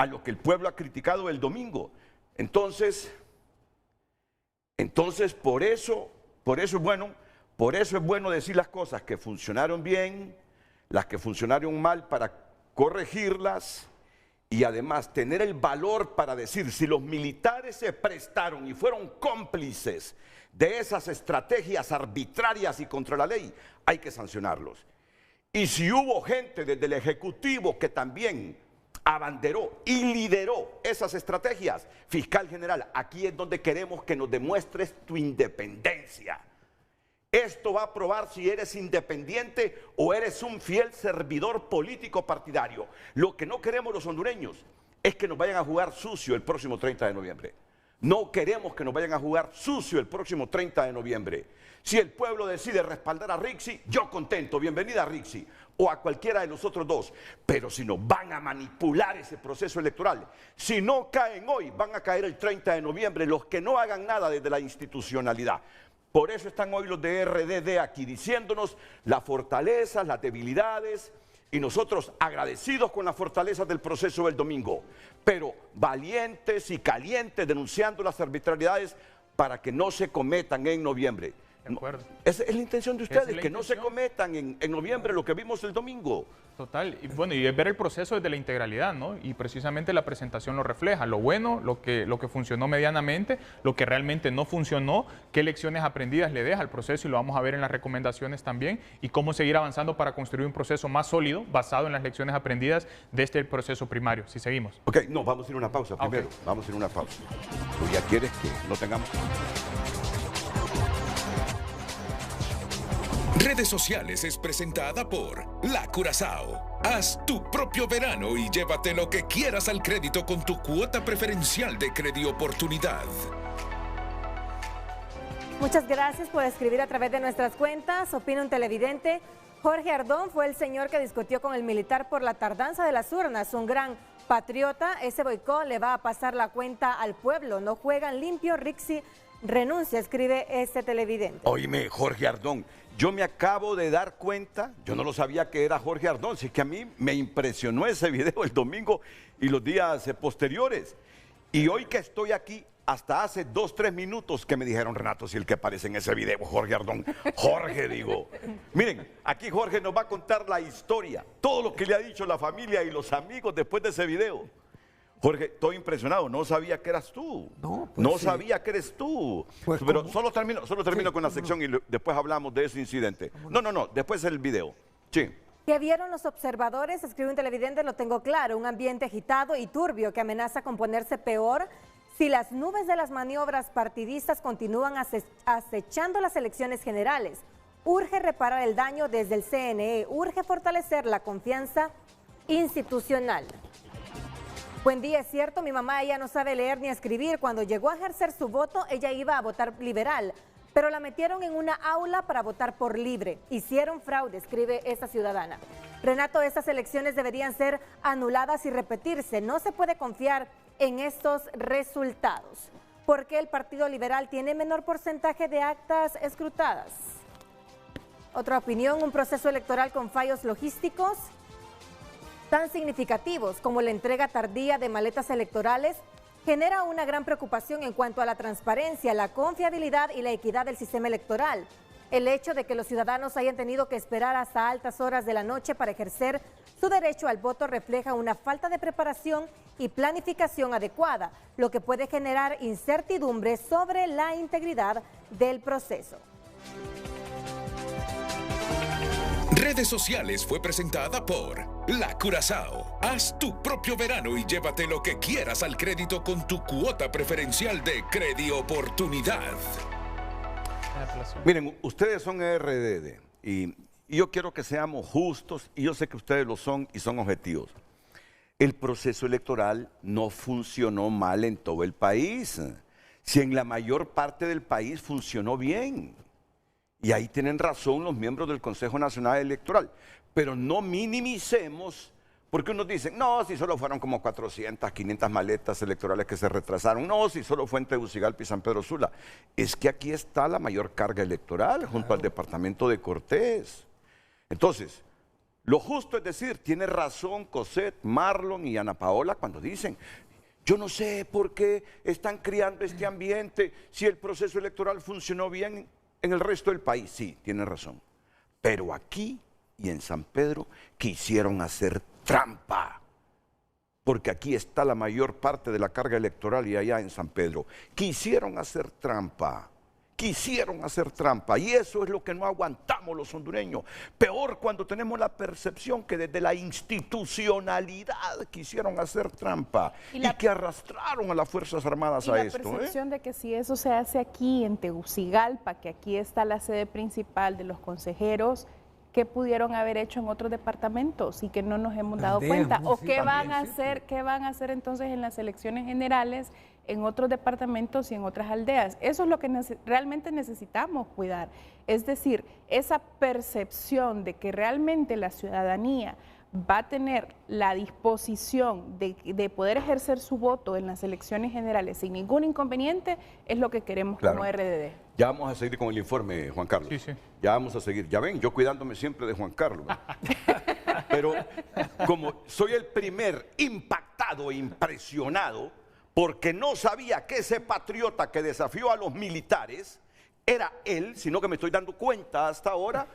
lo que el pueblo ha criticado el domingo. Entonces por eso es bueno decir las cosas que funcionaron bien, las que funcionaron mal para corregirlas y además tener el valor para decir si los militares se prestaron y fueron cómplices de esas estrategias arbitrarias y contra la ley, hay que sancionarlos. Y si hubo gente desde el Ejecutivo que también abanderó y lideró esas estrategias, fiscal general, aquí es donde queremos que nos demuestres tu independencia. Esto va a probar si eres independiente o eres un fiel servidor político partidario. Lo que no queremos los hondureños es que nos vayan a jugar sucio el próximo 30 de noviembre. No queremos que nos vayan a jugar sucio el próximo 30 de noviembre. Si el pueblo decide respaldar a Rixi, yo contento, bienvenida a Rixi o a cualquiera de los otros dos. Pero si nos van a manipular ese proceso electoral, si no caen hoy, van a caer el 30 de noviembre los que no hagan nada desde la institucionalidad. Por eso están hoy los de RDD aquí diciéndonos las fortalezas, las debilidades, y nosotros agradecidos con las fortalezas del proceso del domingo, pero valientes y calientes denunciando las arbitrariedades para que no se cometan en noviembre. De acuerdo. Esa es la intención de ustedes, que no se cometan en noviembre lo que vimos el domingo. Total, y bueno, y es ver el proceso desde la integralidad, ¿no? Y precisamente la presentación lo refleja, lo bueno, lo que funcionó medianamente, lo que realmente no funcionó, qué lecciones aprendidas le deja al proceso, y lo vamos a ver en las recomendaciones también, y cómo seguir avanzando para construir un proceso más sólido, basado en las lecciones aprendidas de este proceso primario. Si seguimos. Ok, no, vamos a ir a una pausa primero, vamos a ir a una pausa. ¿Tú ya quieres que no tengamos? Redes Sociales es presentada por La Curazao. Haz tu propio verano y llévate lo que quieras al crédito con tu cuota preferencial de Credioportunidad. Muchas gracias por escribir a través de nuestras cuentas. Opina un televidente. Jorge Ardón fue el señor que discutió con el militar por la tardanza de las urnas. Un gran patriota. Ese boicot le va a pasar la cuenta al pueblo. No juegan limpio, Rixi renuncia, escribe este televidente. Oíme, Jorge Ardón, yo me acabo de dar cuenta, yo no lo sabía que era Jorge Ardón, así que a mí me impresionó ese video el domingo y los días posteriores. Y hoy que estoy aquí, hasta hace 2, 3 minutos que me dijeron, Renato, si el que aparece en ese video, Jorge Ardón. Jorge, digo. Miren, aquí Jorge nos va a contar la historia, todo lo que le ha dicho la familia y los amigos después de ese video. Jorge, estoy impresionado, no sabía que eras tú. No, pues no sabía que eres tú. Pues pero ¿cómo? solo termino con la sección y después hablamos de ese incidente. No, después el video. Sí. ¿Qué vieron los observadores? Escribe un televidente, lo tengo claro, un ambiente agitado y turbio que amenaza con ponerse peor si las nubes de las maniobras partidistas continúan acechando las elecciones generales. Urge reparar el daño desde el CNE, urge fortalecer la confianza institucional. Buen día, es cierto, mi mamá ella no sabe leer ni escribir. Cuando llegó a ejercer su voto, ella iba a votar liberal, pero la metieron en una aula para votar por libre. Hicieron fraude, escribe esta ciudadana. Renato, estas elecciones deberían ser anuladas y repetirse. No se puede confiar en estos resultados. ¿Por qué el Partido Liberal tiene menor porcentaje de actas escrutadas? Otra opinión, un proceso electoral con fallos logísticos tan significativos como la entrega tardía de maletas electorales genera una gran preocupación en cuanto a la transparencia, la confiabilidad y la equidad del sistema electoral. El hecho de que los ciudadanos hayan tenido que esperar hasta altas horas de la noche para ejercer su derecho al voto refleja una falta de preparación y planificación adecuada, lo que puede generar incertidumbre sobre la integridad del proceso. Redes Sociales fue presentada por La Curazao. Haz tu propio verano y llévate lo que quieras al crédito con tu cuota preferencial de Credioportunidad. Miren, ustedes son RDD y yo quiero que seamos justos y yo sé que ustedes lo son y son objetivos. El proceso electoral no funcionó mal en todo el país, si en la mayor parte del país funcionó bien. Y ahí tienen razón los miembros del Consejo Nacional Electoral. Pero no minimicemos, porque unos dicen, no, si solo fueron como 400, 500 maletas electorales que se retrasaron. No, si solo fue en Tegucigalpa y San Pedro Sula. Es que aquí está la mayor carga electoral, junto al departamento de Cortés. Entonces, lo justo es decir, tiene razón Cosette, Marlon y Ana Paola cuando dicen, yo no sé por qué están creando este ambiente, si el proceso electoral funcionó bien en el resto del país. Sí, tienen razón. Pero aquí y en San Pedro quisieron hacer trampa. Porque aquí está la mayor parte de la carga electoral y allá en San Pedro. Quisieron hacer trampa. Quisieron hacer trampa. Y eso es lo que no aguantamos los hondureños. Peor cuando tenemos la percepción que desde la institucionalidad quisieron hacer trampa. Y que arrastraron a las Fuerzas Armadas a esto. Y la percepción de que si eso se hace aquí en Tegucigalpa, que aquí está la sede principal de los consejeros, ¿qué pudieron haber hecho en otros departamentos y que no nos hemos dado cuenta? ¿O qué van a hacer entonces en las elecciones generales en otros departamentos y en otras aldeas? Eso es lo que realmente necesitamos cuidar. Es decir, esa percepción de que realmente la ciudadanía va a tener la disposición de poder ejercer su voto en las elecciones generales sin ningún inconveniente es lo que queremos como RDD. Ya vamos a seguir con el informe, Juan Carlos. Sí, sí. Ya vamos a seguir. Ya ven, yo cuidándome siempre de Juan Carlos. Pero como soy el primer impactado e impresionado, porque no sabía que ese patriota que desafió a los militares era él, sino que me estoy dando cuenta hasta ahora,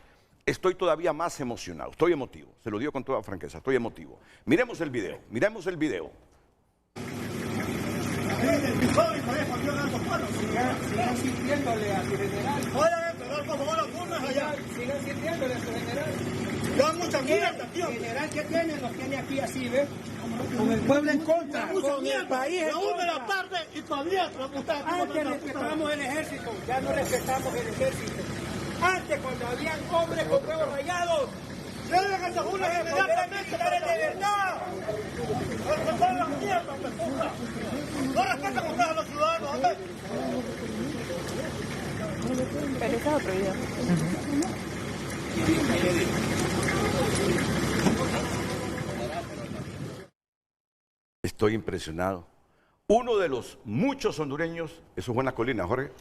estoy todavía más emocionado, estoy emotivo, se lo digo con toda franqueza, estoy emotivo. Miremos el video, miremos el video. Sigan sintiéndole a su general. Oigan, pero como las urnas allá. Sigan sintiéndole a su general. Yo mucha mierda, tío. General, ¿qué tiene? Nos tiene aquí así, ¿ves? Con el pueblo en contra, con el país en contra. La tarde y todavía antes respetábamos el ejército, ya no respetamos el ejército. Antes, cuando habían hombres con huevos rayados, deben a Saúl inmediatamente para de verdad. No son las mierdas, me puta. No respetan ustedes a los ciudadanos, ¿ok? Pero ese es otro video. Estoy impresionado. Uno de los muchos hondureños, eso es Buena Colina, Jorge,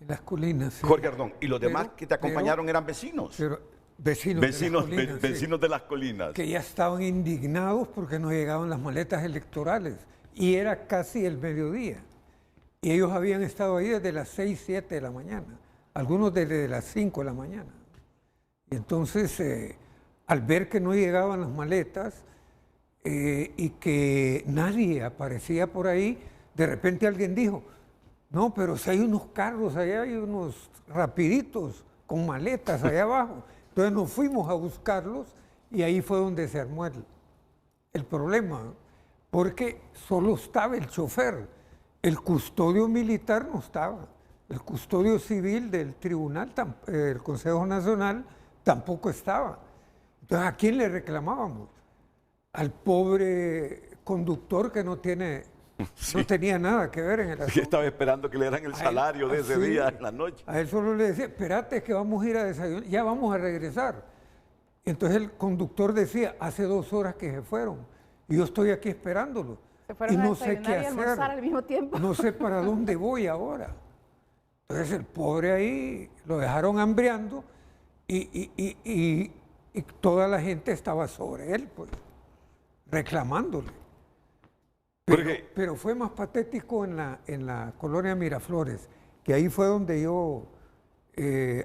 En las colinas, sí. Jorge Ardón, ¿y los demás que te acompañaron eran vecinos? Vecinos de las colinas. Que ya estaban indignados porque no llegaban las maletas electorales. Y era casi el mediodía. Y ellos habían estado ahí desde las 6, 7 de la mañana. Algunos desde las 5 de la mañana. Y entonces, al ver que no llegaban las maletas y que nadie aparecía por ahí, de repente alguien dijo, no, pero si hay unos carros allá, hay unos rapiditos con maletas allá abajo. Entonces nos fuimos a buscarlos y ahí fue donde se armó el problema, porque solo estaba el chofer, el custodio militar no estaba, el custodio civil del tribunal, el Consejo Nacional, tampoco estaba. Entonces, ¿a quién le reclamábamos? Al pobre conductor que no tenía nada que ver en el asunto. Yo estaba esperando que le dieran el salario de ese día en la noche. A él solo le decía, espérate que vamos a ir a desayunar, ya vamos a regresar. Y entonces el conductor decía, hace 2 horas que se fueron y yo estoy aquí esperándolo. Se fueron y no a sé qué y almorzar al mismo tiempo. No sé para dónde voy ahora. Entonces el pobre ahí lo dejaron hambreando y toda la gente estaba sobre él, pues, reclamándole. Pero fue más patético en la colonia Miraflores, que ahí fue donde yo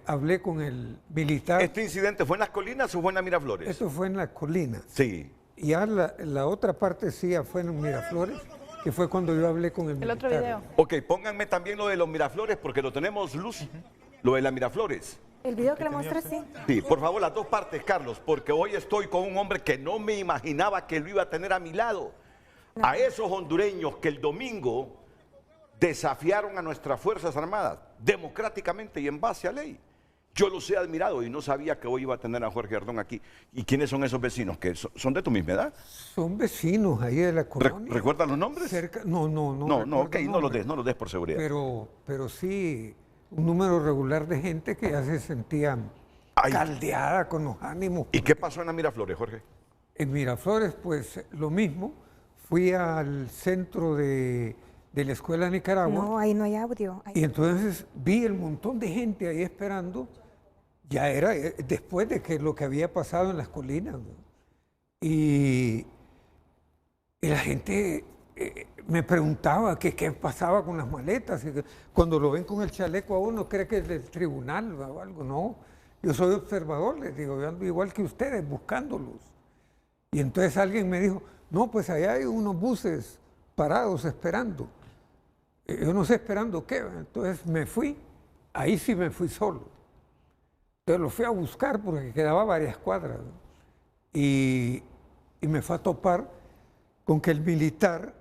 hablé con el militar. ¿Este incidente fue en las colinas o fue en las Miraflores? Esto fue en las colinas. Sí. Y ya la otra parte sí fue en Miraflores, que fue cuando yo hablé con el militar. El otro video. Ok, pónganme también lo de los Miraflores, porque lo tenemos, Luz, lo de las Miraflores. El video que le mostré, sí. Sí, por favor, las 2 partes, Carlos, porque hoy estoy con un hombre que no me imaginaba que lo iba a tener a mi lado. A esos hondureños que el domingo desafiaron a nuestras Fuerzas Armadas democráticamente y en base a ley. Yo los he admirado y no sabía que hoy iba a tener a Jorge Ardón aquí. ¿Y quiénes son esos vecinos? ¿Que son de tu misma edad? Son vecinos ahí de la colonia. ¿Recuerdan los nombres? No, ok, no los des por seguridad. Pero sí, un número regular de gente que ya se sentía caldeada con los ánimos. ¿Y qué pasó en las Miraflores, Jorge? En Miraflores, pues lo mismo. Fui al centro de la Escuela de Nicaragua. No, ahí no hay audio. Y entonces vi el montón de gente ahí esperando. Ya era después de que lo que había pasado en las colinas, ¿no? Y la gente me preguntaba qué pasaba con las maletas. Y cuando lo ven con el chaleco a uno, cree que es del tribunal o algo. No, yo soy observador, les digo, yo ando igual que ustedes, buscándolos. Y entonces alguien me dijo, no, pues allá hay unos buses parados esperando. Yo no sé esperando qué. Entonces me fui, ahí sí me fui solo. Entonces lo fui a buscar porque quedaba varias cuadras, ¿no? Y me fue a topar con que el militar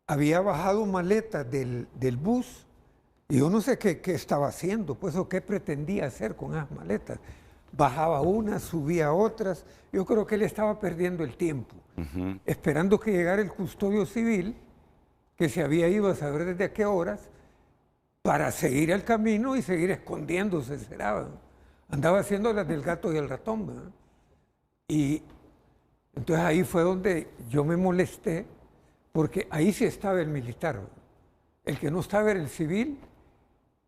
había bajado maletas del bus y yo no sé qué estaba haciendo, pues o qué pretendía hacer con esas maletas. Bajaba unas, subía otras. Yo creo que él estaba perdiendo el tiempo, esperando que llegara el custodio civil, que se había ido a saber desde a qué horas, para seguir el camino y seguir escondiéndose, será. Andaba haciendo las del gato y el ratón, ¿verdad? Y entonces ahí fue donde yo me molesté, porque ahí sí estaba el militar, ¿verdad? El que no estaba era el civil,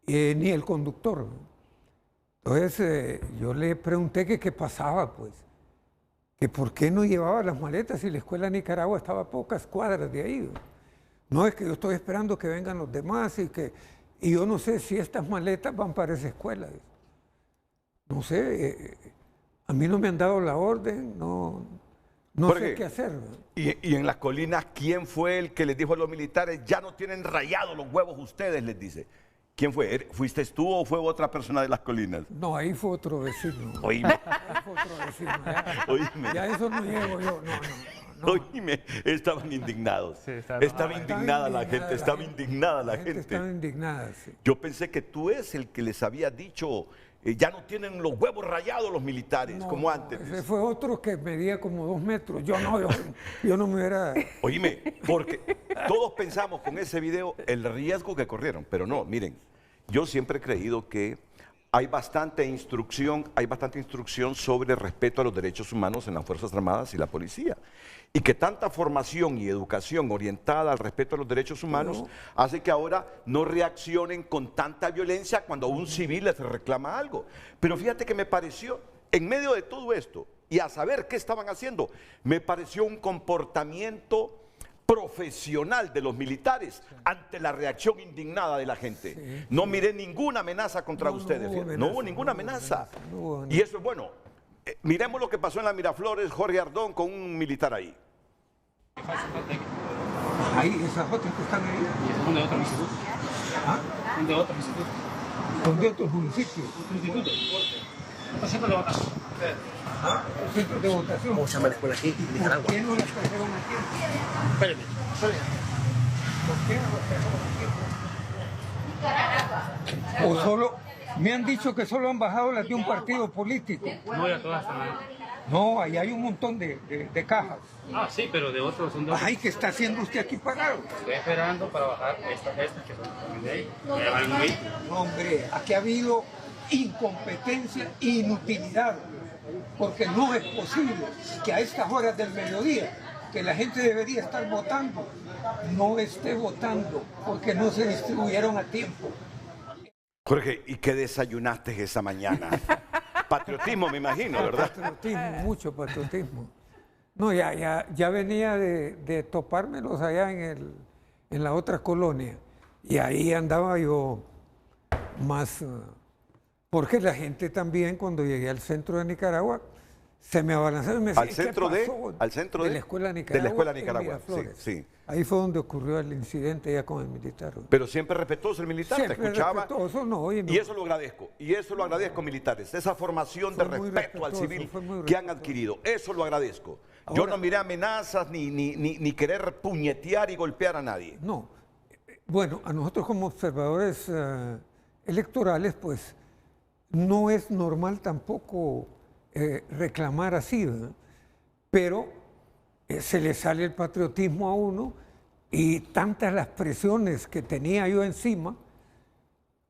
ni el conductor, ¿verdad? Entonces yo le pregunté que qué pasaba, pues, que por qué no llevaba las maletas si la Escuela de Nicaragua estaba a pocas cuadras de ahí, ¿verdad? No, es que yo estoy esperando que vengan los demás y yo no sé si estas maletas van para esa escuela. No sé, a mí no me han dado la orden, no sé qué hacer. Y en las colinas, ¿quién fue el que les dijo a los militares, ya no tienen rayados los huevos ustedes, les dice? ¿Quién fue? ¿Fuiste tú o fue otra persona de las colinas? No, ahí fue otro vecino. Oíme. Ahí fue otro vecino. Oíme. Ya eso no llego yo, no. Oíme, estaban indignados. Sí, estaba indignada la gente, estaba indignada la gente. Estaba indignada, sí. Yo pensé que tú eres el que les había dicho, ya no tienen los huevos rayados los militares, como antes. Ese fue otro que medía como 2 metros. Yo no me hubiera... Oíme, porque todos pensamos con ese video el riesgo que corrieron, pero no, miren, yo siempre he creído que hay bastante instrucción sobre el respeto a los derechos humanos en las Fuerzas Armadas y la policía. Y que tanta formación y educación orientada al respeto a los derechos humanos hace que ahora no reaccionen con tanta violencia cuando a un civil les reclama algo. Pero fíjate que me pareció, en medio de todo esto, y a saber qué estaban haciendo, me pareció un comportamiento profesional de los militares ante la reacción indignada de la gente. Sí. No miré ninguna amenaza contra ustedes. No hubo ninguna amenaza. Y eso es bueno. Miremos lo que pasó en la Miraflores, Jorge Ardón, con un militar ahí. Ahí, esas otras que están ahí. Son de otros institutos. ¿Ah? Son de otros institutos. Son de otros municipios. Otro instituto. Otro centro de votación. ¿Ah? Centros de votación. ¿Cómo se llama la escuela aquí? ¿Por qué no las trajeron aquí? Espérenme. ¿Por qué no las trajeron aquí? O solo, me han dicho que solo han bajado las de un partido político. No, ya todas están ahí. No, ahí hay un montón de cajas. Ah, sí, pero de otros son de otros. Ay, ¿qué está haciendo usted aquí parado? Estoy esperando para bajar estas que son también de ahí. No, hombre, aquí ha habido incompetencia e inutilidad, porque no es posible que a estas horas del mediodía, que la gente debería estar votando, no esté votando, porque no se distribuyeron a tiempo. Jorge, ¿y qué desayunaste esa mañana? Patriotismo, me imagino, ¿verdad? Patriotismo, mucho patriotismo. No, ya venía de topármelos allá en la otra colonia, y ahí andaba yo más... Porque la gente también, cuando llegué al centro de Nicaragua, se me abalanzó y me decía, ¿Al centro de la Escuela de Nicaragua? De la Escuela de Nicaragua, sí. Ahí fue donde ocurrió el incidente ya con el militar. Pero siempre respetuoso el militar, siempre te escuchaba. Respetuoso, no, y eso lo agradezco, militares, esa formación de respeto al civil que han adquirido, eso lo agradezco. Ahora, yo no miré amenazas ni querer puñetear y golpear a nadie. No, bueno, a nosotros como observadores electorales, pues no es normal tampoco reclamar así, ¿verdad? Pero se le sale el patriotismo a uno y tantas las presiones que tenía yo encima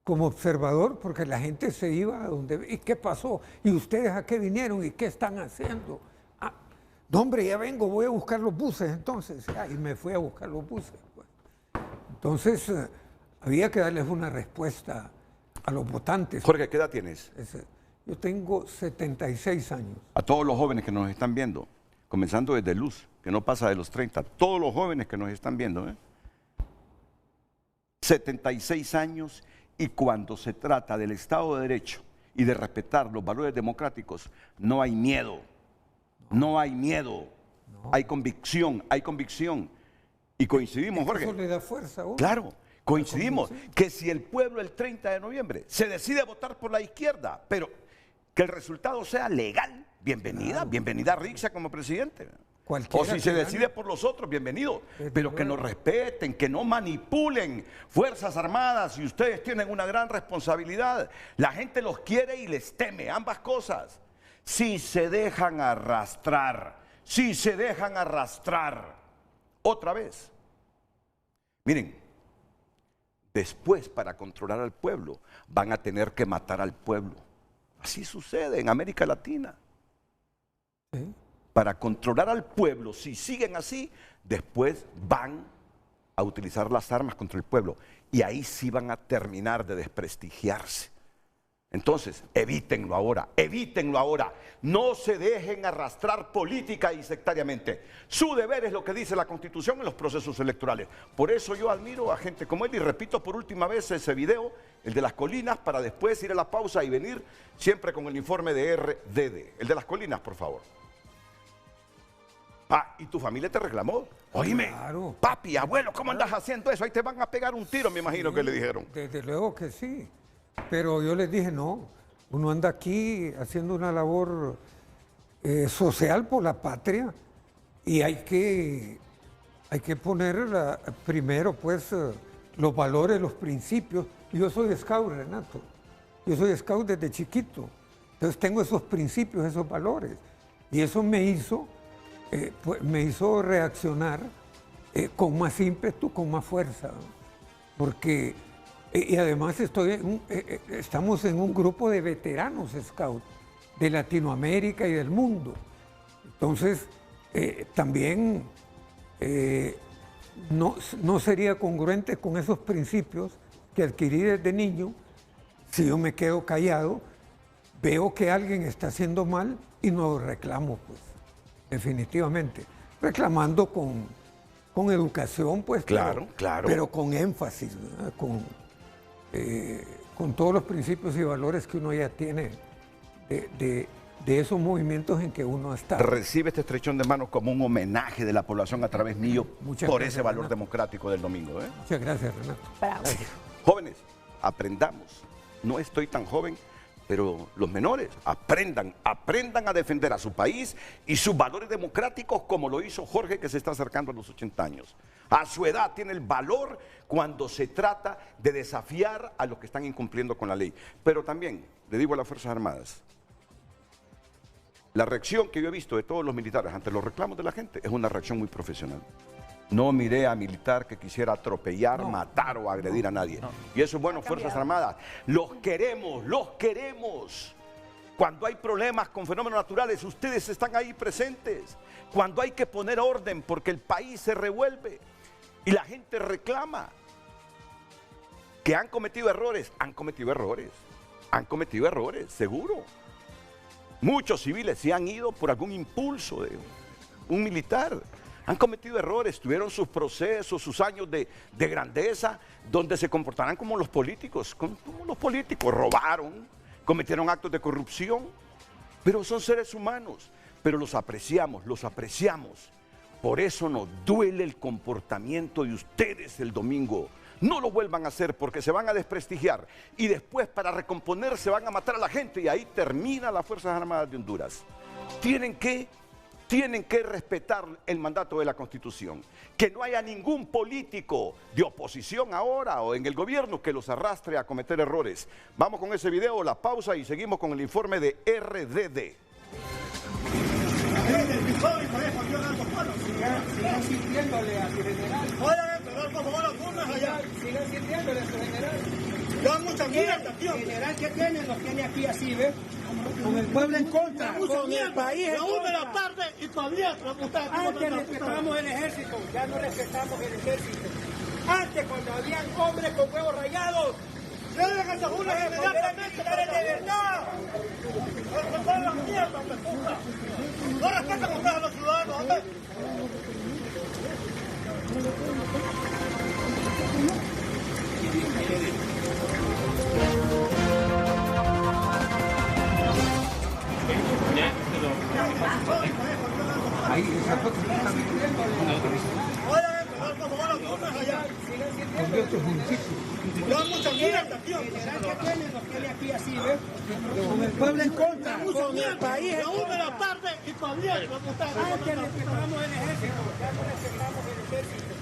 como observador, porque la gente se iba a donde... ¿Y qué pasó? ¿Y ustedes a qué vinieron? ¿Y qué están haciendo? Ah, no, hombre, ya vengo, voy a buscar los buses entonces. Y me fui a buscar los buses. Pues. Entonces, había que darles una respuesta a los votantes. Jorge, ¿qué edad tienes? Yo tengo 76 años. A todos los jóvenes que nos están viendo, comenzando desde Luz, que no pasa de los 30, todos los jóvenes que nos están viendo, 76 años, y cuando se trata del Estado de Derecho y de respetar los valores democráticos, no hay miedo, no hay miedo, hay convicción, y coincidimos, Jorge. Eso le da fuerza a uno. Claro. Coincidimos que si el pueblo el 30 de noviembre se decide a votar por la izquierda, pero que el resultado sea legal, bienvenida a Rixa como presidente. O si se decide por los otros, bienvenido. Pero que nos respeten, que no manipulen Fuerzas Armadas, y ustedes tienen una gran responsabilidad. La gente los quiere y les teme, ambas cosas. Si se dejan arrastrar, otra vez. Miren, después, para controlar al pueblo, van a tener que matar al pueblo. Así sucede en América Latina. ¿Sí? Para controlar al pueblo, si siguen así, después van a utilizar las armas contra el pueblo. Y ahí sí van a terminar de desprestigiarse. Entonces, evítenlo ahora. No se dejen arrastrar política y sectariamente. Su deber es lo que dice la Constitución en los procesos electorales. Por eso yo admiro a gente como él y repito por última vez ese video, el de las colinas, para después ir a la pausa y venir siempre con el informe de RDD. El de las colinas, por favor. Ah, y tu familia te reclamó. Oíme, claro. Papi, abuelo, ¿cómo andas haciendo eso? Ahí te van a pegar un tiro, me imagino que le dijeron. Desde luego que sí. Pero yo les dije, no, uno anda aquí haciendo una labor social por la patria y hay que poner primero pues los valores, los principios. Yo soy scout, Renato, yo soy scout desde chiquito, entonces tengo esos principios, esos valores, y eso me hizo reaccionar con más ímpetu, con más fuerza, porque Y además estamos en un grupo de veteranos Scout de Latinoamérica y del mundo. Entonces, también no sería congruente con esos principios que adquirí desde niño. Si yo me quedo callado, veo que alguien está haciendo mal y no lo reclamo, pues, definitivamente. Reclamando con educación, pues, claro, pero con énfasis, ¿verdad? Con todos los principios y valores que uno ya tiene de esos movimientos en que uno está. Recibe este estrechón de manos como un homenaje de la población a través mío por gracias, ese valor Renato. democrático del domingo. Muchas gracias, Renato. Bravo. Jóvenes, aprendamos. No estoy tan joven, pero los menores aprendan a defender a su país y sus valores democráticos como lo hizo Jorge, que se está acercando a los 80 años. A su edad tiene el valor cuando se trata de desafiar a los que están incumpliendo con la ley. Pero también, le digo a las Fuerzas Armadas, la reacción que yo he visto de todos los militares ante los reclamos de la gente es una reacción muy profesional. No miré a militar que quisiera atropellar, matar o agredir a nadie. Y eso es bueno, Fuerzas Armadas. Los queremos, los queremos. Cuando hay problemas con fenómenos naturales, ustedes están ahí presentes. Cuando hay que poner orden porque el país se revuelve y la gente reclama. Que han cometido errores, seguro. Muchos civiles se han ido por algún impulso de un militar. Han cometido errores, tuvieron sus procesos, sus años de grandeza, donde se comportarán como los políticos. Como los políticos robaron, cometieron actos de corrupción, pero son seres humanos. Pero los apreciamos. Por eso nos duele el comportamiento de ustedes el domingo. No lo vuelvan a hacer porque se van a desprestigiar y después para recomponerse van a matar a la gente y ahí termina las Fuerzas Armadas de Honduras. Tienen que respetar el mandato de la Constitución. Que no haya ningún político de oposición ahora o en el gobierno que los arrastre a cometer errores. Vamos con ese video, la pausa y seguimos con el informe de RDD. Sigan sintiéndole a su general. Sigan sintiéndole a su general. General, ¿qué tienen? Nos tiene aquí así, ¿ves? Con el pueblo en contra, con el país en contra. La tarde y todavía antes respetamos el ejército, ya no respetamos el ejército. Antes, cuando habían hombres con huevos rayados, deben a esa una inmediatamente para de verdad. No respetan ustedes a los ciudadanos, ¿ok? Ahí, esa foto está de otros municipios. General, ¿qué tienen? Nos tiene aquí así, ¿ves? Con el pueblo en contra, con el país en contra. La tarde y todavía antes respetamos el ejército, ya no respetamos el ejército.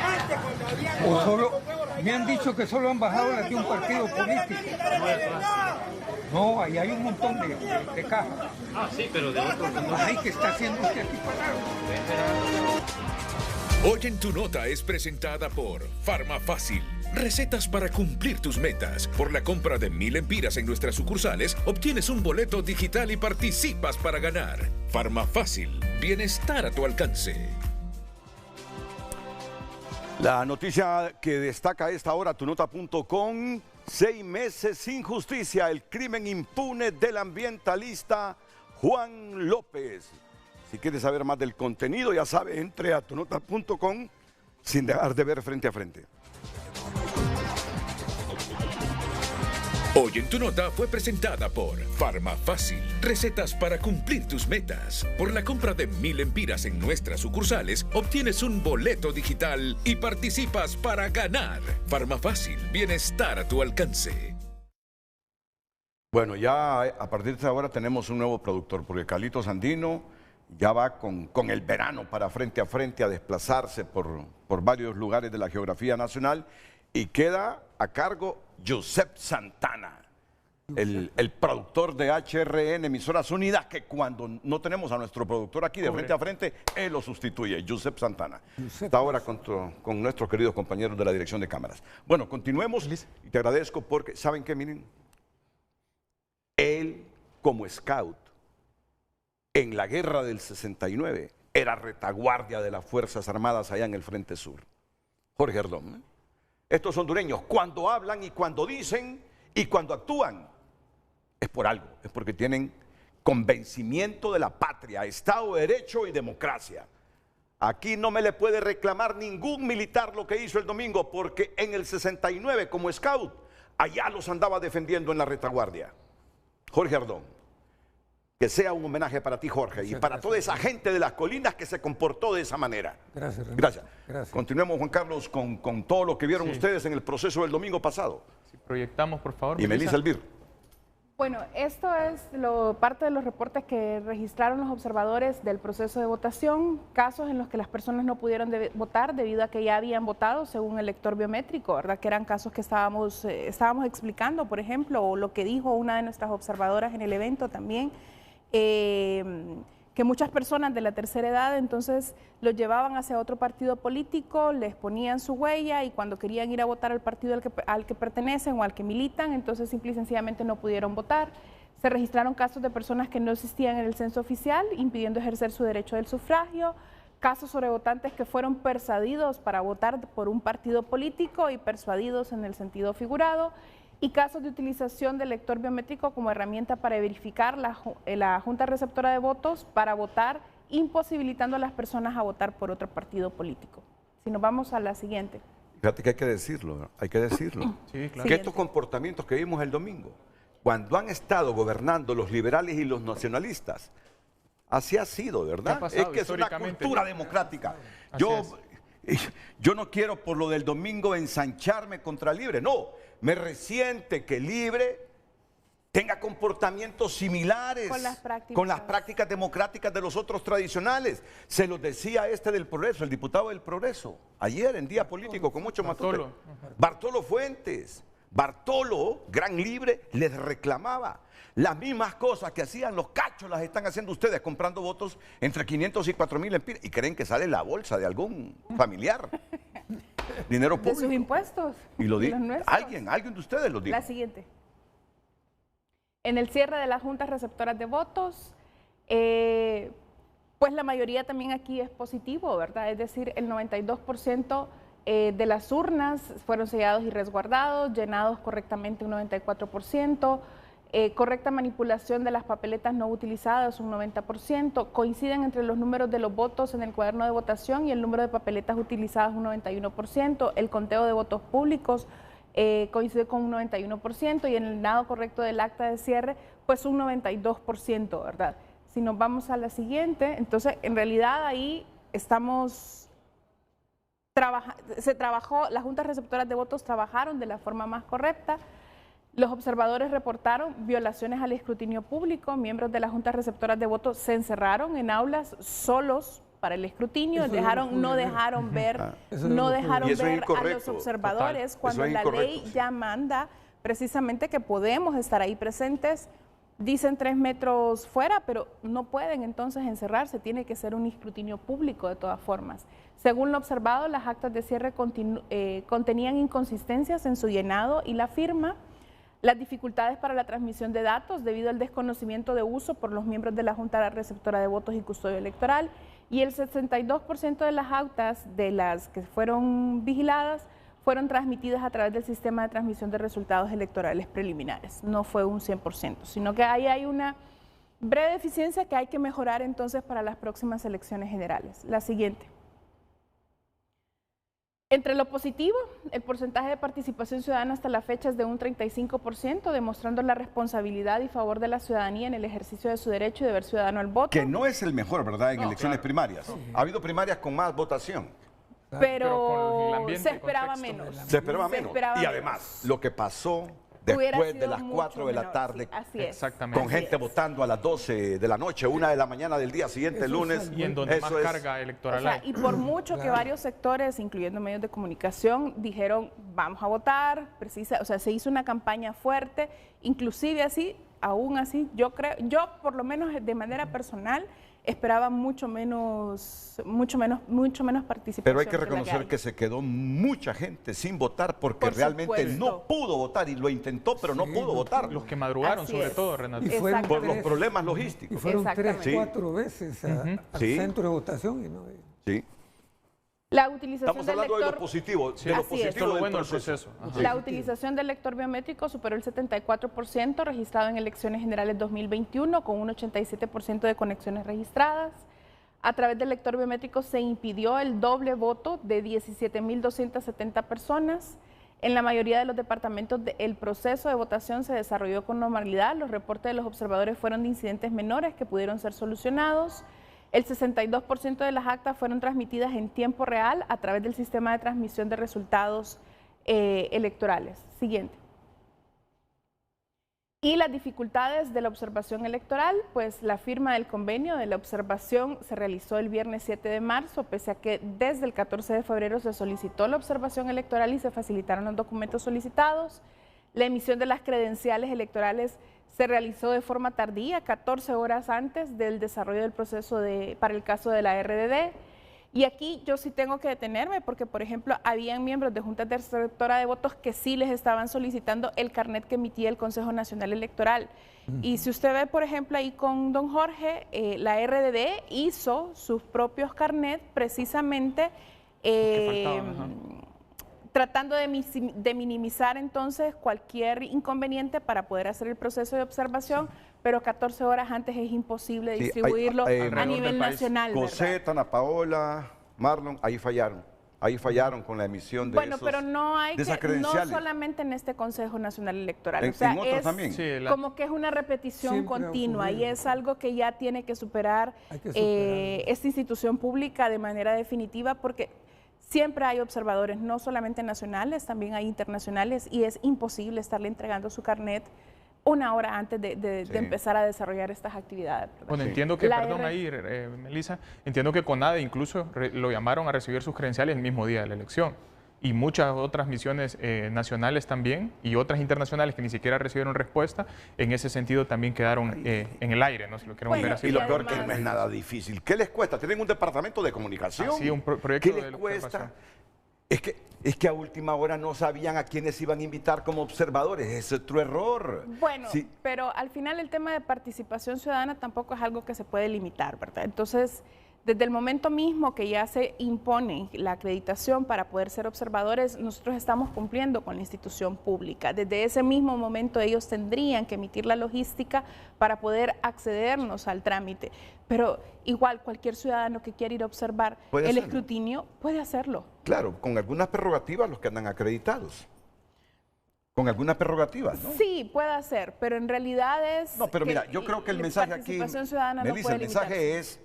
Antes, cuando habían me han dicho que solo han bajado las de un partido político. No, ahí hay un montón de cajas. Sí, pero de otros no. Ay, ¿qué está haciendo usted aquí parado? Hoy en Tu Nota es presentada por Farmafácil. Recetas para cumplir tus metas. Por la compra de 1000 empiras en nuestras sucursales, obtienes un boleto digital y participas para ganar. Farmafácil. Bienestar a tu alcance. La noticia que destaca a esta hora, tunota.com, 6 meses sin justicia, el crimen impune del ambientalista Juan López. Si quieres saber más del contenido, ya sabes, entre a tunota.com sin dejar de ver Frente a Frente. Hoy en Tu Nota fue presentada por Farmafácil. Recetas para cumplir tus metas. Por la compra de 1000 empiras en nuestras sucursales, obtienes un boleto digital y participas para ganar. Farmafácil. Bienestar a tu alcance. Bueno, ya a partir de ahora tenemos un nuevo productor, porque Carlitos Andino ya va con el verano para Frente a Frente a desplazarse por varios lugares de la geografía nacional y queda a cargo Josep Santana. el productor de HRN, Emisoras Unidas, que cuando no tenemos a nuestro productor aquí de frente a frente, él lo sustituye, Josep Santana. Está ahora con nuestros queridos compañeros de la dirección de cámaras. Bueno, continuemos y te agradezco porque, ¿saben qué, miren? Él, como scout, en la guerra del 69, era retaguardia de las Fuerzas Armadas allá en el Frente Sur. Jorge Ardón. Estos hondureños, cuando hablan y cuando dicen y cuando actúan, es por algo, es porque tienen convencimiento de la patria, Estado de Derecho y democracia. Aquí no me le puede reclamar ningún militar lo que hizo el domingo, porque en el 69 como scout, allá los andaba defendiendo en la retaguardia. Jorge Ardón. Que sea un homenaje para ti, Jorge, y para toda esa gente de las colinas que se comportó de esa manera. Gracias, René. Gracias. Gracias. Continuemos, Juan Carlos, con todo lo que vieron ustedes en el proceso del domingo pasado. Si proyectamos, por favor. Y Melissa Elvir. Bueno, esto es parte de los reportes que registraron los observadores del proceso de votación, casos en los que las personas no pudieron votar debido a que ya habían votado según el lector biométrico, ¿verdad? Que eran casos que estábamos explicando, por ejemplo, o lo que dijo una de nuestras observadoras en el evento también, que muchas personas de la tercera edad entonces los llevaban hacia otro partido político, les ponían su huella y cuando querían ir a votar al partido al que pertenecen o al que militan, entonces simple y sencillamente no pudieron votar. Se registraron casos de personas que no existían en el censo oficial, impidiendo ejercer su derecho del sufragio, casos sobre votantes que fueron persuadidos para votar por un partido político y persuadidos en el sentido figurado, y casos de utilización del lector biométrico como herramienta para verificar la Junta Receptora de Votos para votar, imposibilitando a las personas a votar por otro partido político. Si nos vamos a la siguiente. Fíjate que hay que decirlo, hay que decirlo. Sí, claro. Que estos comportamientos que vimos el domingo, cuando han estado gobernando los liberales y los nacionalistas, así ha sido, ¿verdad? Es que es una cultura democrática. Yo no quiero por lo del domingo ensancharme contra Libre, no. Me resiente que Libre tenga comportamientos similares con las prácticas democráticas de los otros tradicionales. Se los decía del Progreso, el diputado del Progreso, ayer en Día Político, con mucho matute. Bartolo Fuentes. Bartolo, gran Libre, les reclamaba. Las mismas cosas que hacían los cachos las están haciendo ustedes, comprando votos entre 500 y 4.000 empiras. Y creen que sale la bolsa de algún familiar. Dinero público. De sus impuestos. Y lo dice alguien de ustedes lo dijo. La siguiente. En el cierre de las juntas receptoras de votos, pues la mayoría también aquí es positivo, ¿verdad? Es decir, el 92% de las urnas fueron sellados y resguardados, llenados correctamente un 94%, correcta manipulación de las papeletas no utilizadas un 90%, coinciden entre los números de los votos en el cuaderno de votación y el número de papeletas utilizadas un 91%, el conteo de votos públicos coincide con un 91% y en el llenado correcto del acta de cierre pues un 92%, ¿verdad? Si nos vamos a la siguiente, entonces en realidad ahí estamos... se trabajó, las juntas receptoras de votos trabajaron de la forma más correcta. Los observadores reportaron violaciones al escrutinio público, miembros de las juntas receptoras de votos se encerraron en aulas solos para el escrutinio, no dejaron ver a los observadores cuando la ley ya manda precisamente que podemos estar ahí presentes. Dicen 3 metros fuera, pero no pueden entonces encerrarse, tiene que ser un escrutinio público de todas formas. Según lo observado, las actas de cierre contenían inconsistencias en su llenado y la firma, las dificultades para la transmisión de datos debido al desconocimiento de uso por los miembros de la Junta Receptora de Votos y Custodio Electoral, y el 62% de las actas de las que fueron vigiladas fueron transmitidas a través del sistema de transmisión de resultados electorales preliminares. No fue un 100%, sino que ahí hay una breve deficiencia que hay que mejorar entonces para las próximas elecciones generales. La siguiente. Entre lo positivo, el porcentaje de participación ciudadana hasta la fecha es de un 35%, demostrando la responsabilidad y favor de la ciudadanía en el ejercicio de su derecho y deber ciudadano al voto. Que no es el mejor, ¿verdad?, en elecciones primarias. Ha habido primarias con más votación. Pero se esperaba menos. Se esperaba menos. Y además, lo que pasó después de las 4 de la tarde, sí, así es. Exactamente. con gente votando a las 12 de la noche, 1 de la mañana del día siguiente, lunes. Y en donde más carga electoral hay. Y por mucho que varios sectores, incluyendo medios de comunicación, dijeron vamos a votar, se hizo una campaña fuerte, inclusive así, aún así, yo por lo menos de manera personal, esperaba mucho menos participación. Pero hay que reconocer que se quedó mucha gente sin votar porque realmente no pudo votar y lo intentó, pero no pudo votar. Los que madrugaron, sobre todo, Renato. Por los problemas logísticos. Y fueron 3, 4 veces al centro de votación. Y no... Sí. La utilización Estamos hablando de lo positivo, de lo positivo del proceso. La utilización del lector biométrico superó el 74% registrado en elecciones generales 2021 con un 87% de conexiones registradas. A través del lector biométrico se impidió el doble voto de 17.270 personas. En la mayoría de los departamentos el proceso de votación se desarrolló con normalidad. Los reportes de los observadores fueron de incidentes menores que pudieron ser solucionados. El 62% de las actas fueron transmitidas en tiempo real a través del sistema de transmisión de resultados electorales. Siguiente. Y las dificultades de la observación electoral, pues la firma del convenio de la observación se realizó el viernes 7 de marzo, pese a que desde el 14 de febrero se solicitó la observación electoral y se facilitaron los documentos solicitados. La emisión de las credenciales electorales se realizó de forma tardía, 14 horas antes del desarrollo del proceso para el caso de la RDD. Y aquí yo sí tengo que detenerme porque, por ejemplo, habían miembros de juntas de receptora de votos que sí les estaban solicitando el carnet que emitía el Consejo Nacional Electoral. Y si usted ve, por ejemplo, ahí con don Jorge, la RDD hizo sus propios carnets precisamente tratando de minimizar entonces cualquier inconveniente para poder hacer el proceso de observación, pero 14 horas antes es imposible distribuirlo a nivel nacional. José, Ana Paola, Marlon, ahí fallaron con la emisión de pero no solamente en este Consejo Nacional Electoral, en otros también. Como que es una repetición continua y es algo que ya tiene que superar esta institución pública de manera definitiva, porque siempre hay observadores, no solamente nacionales, también hay internacionales, y es imposible estarle entregando su carnet una hora antes de empezar a desarrollar estas actividades. Bueno, entiendo que, Melissa, entiendo que CONADE incluso lo llamaron a recibir sus credenciales el mismo día de la elección. Y muchas otras misiones nacionales también y otras internacionales que ni siquiera recibieron respuesta, en ese sentido también quedaron en el aire, ¿no? Si lo queremos ver así. Y lo peor que no es nada difícil. ¿Qué les cuesta? ¿Tienen un departamento de comunicación? Sí, un proyecto. ¿Qué les cuesta? Es que a última hora no sabían a quiénes iban a invitar como observadores. Ese es otro error. Bueno, pero al final el tema de participación ciudadana tampoco es algo que se puede limitar, ¿verdad? Entonces, desde el momento mismo que ya se impone la acreditación para poder ser observadores, nosotros estamos cumpliendo con la institución pública. Desde ese mismo momento ellos tendrían que emitir la logística para poder accedernos al trámite. Pero igual cualquier ciudadano que quiera ir a observar el escrutinio puede hacerlo. Claro, con algunas prerrogativas los que andan acreditados. Con algunas prerrogativas, ¿no? Sí, puede hacer, pero en realidad es... No, pero mira, yo creo que el mensaje aquí, Melissa, el mensaje es...